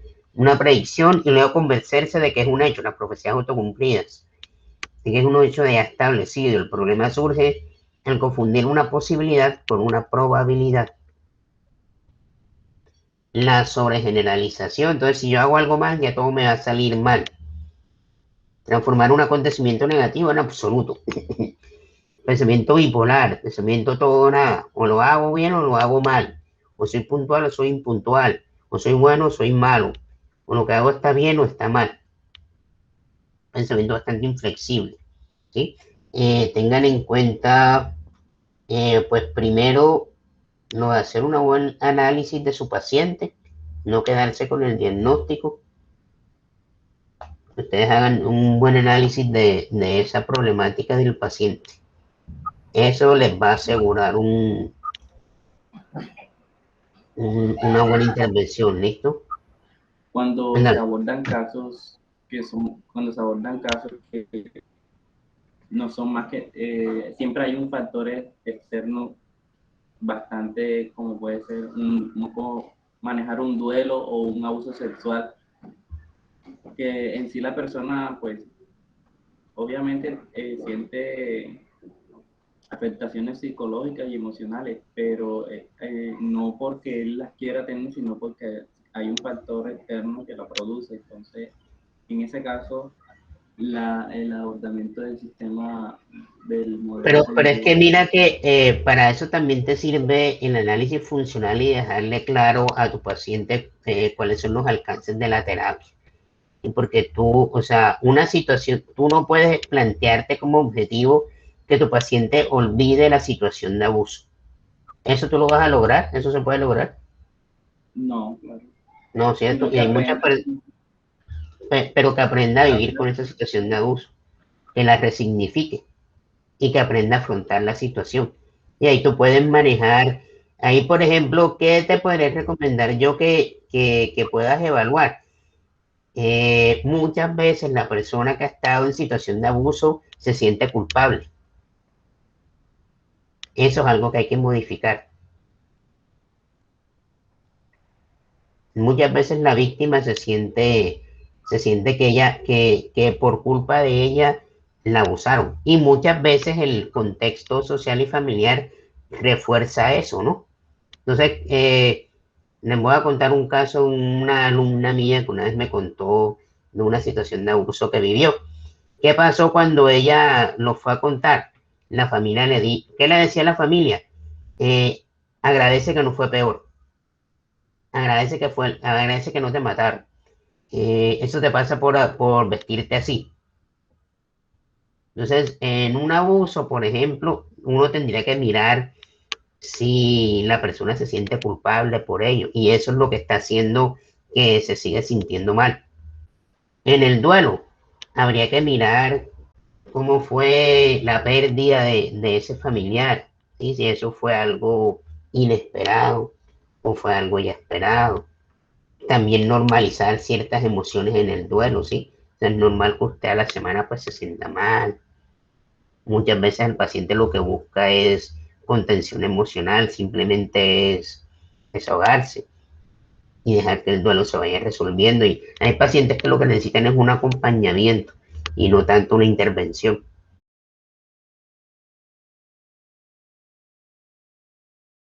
predicción y luego convencerse de que es un hecho, las profecías autocumplidas, de que es un hecho ya establecido. El problema surge al confundir una posibilidad con una probabilidad. La sobregeneralización, entonces si yo hago algo mal, ya todo me va a salir mal. Transformar un acontecimiento negativo en absoluto. Pensamiento bipolar, pensamiento todo o nada, o lo hago bien o lo hago mal, o soy puntual o soy impuntual, o soy bueno o soy malo, o lo que hago está bien o está mal. Pensamiento bastante inflexible, ¿sí? Tengan en cuenta, pues primero, no hacer un buen análisis de su paciente, no quedarse con el diagnóstico. Ustedes hagan un buen análisis de esa problemática del paciente. Eso les va a asegurar una buena intervención, ¿listo? Cuando Ándale. se abordan casos que no son más que, siempre hay un factor externo bastante, como puede ser como manejar un duelo o un abuso sexual, que en sí la persona, pues, obviamente siente afectaciones psicológicas y emocionales, pero no porque él las quiera tener, sino porque hay un factor externo que lo produce. Entonces, en ese caso, el abordamiento del sistema del modelo. Pero es que mira que para eso también te sirve el análisis funcional y dejarle claro a tu paciente cuáles son los alcances de la terapia. Y porque tú, o sea, una situación, tú no puedes plantearte como objetivo que tu paciente olvide la situación de abuso. ¿Eso tú lo vas a lograr? ¿Eso se puede lograr? No, claro. No, ¿cierto? Y hay muchas personas, pero que aprenda a vivir con esa situación de abuso, que la resignifique y que aprenda a afrontar la situación. Y ahí tú puedes manejar Ahí, por ejemplo, ¿qué te podría recomendar yo que puedas evaluar? Muchas veces la persona que ha estado en situación de abuso se siente culpable. Eso es algo que hay que modificar. Muchas veces la víctima se siente que por culpa de ella la abusaron. Y muchas veces el contexto social y familiar refuerza eso, ¿no? Entonces, les voy a contar un caso, una alumna mía que una vez me contó de una situación de abuso que vivió. ¿Qué pasó cuando ella lo fue a contar? La familia ¿qué le decía a la familia? Eh, agradece que no fue peor, agradece que no te mataron. Eso te pasa por vestirte así. Entonces, en un abuso, por ejemplo, uno tendría que mirar si la persona se siente culpable por ello, y eso es lo que está haciendo que se siga sintiendo mal. En el duelo, habría que mirar cómo fue la pérdida de ese familiar, ¿sí? Si eso fue algo inesperado o fue algo ya esperado. También normalizar ciertas emociones en el duelo, ¿sí? O sea, es normal que usted a la semana pues se sienta mal. Muchas veces el paciente lo que busca es contención emocional, simplemente es desahogarse y dejar que el duelo se vaya resolviendo. Y hay pacientes que lo que necesitan es un acompañamiento y no tanto una intervención.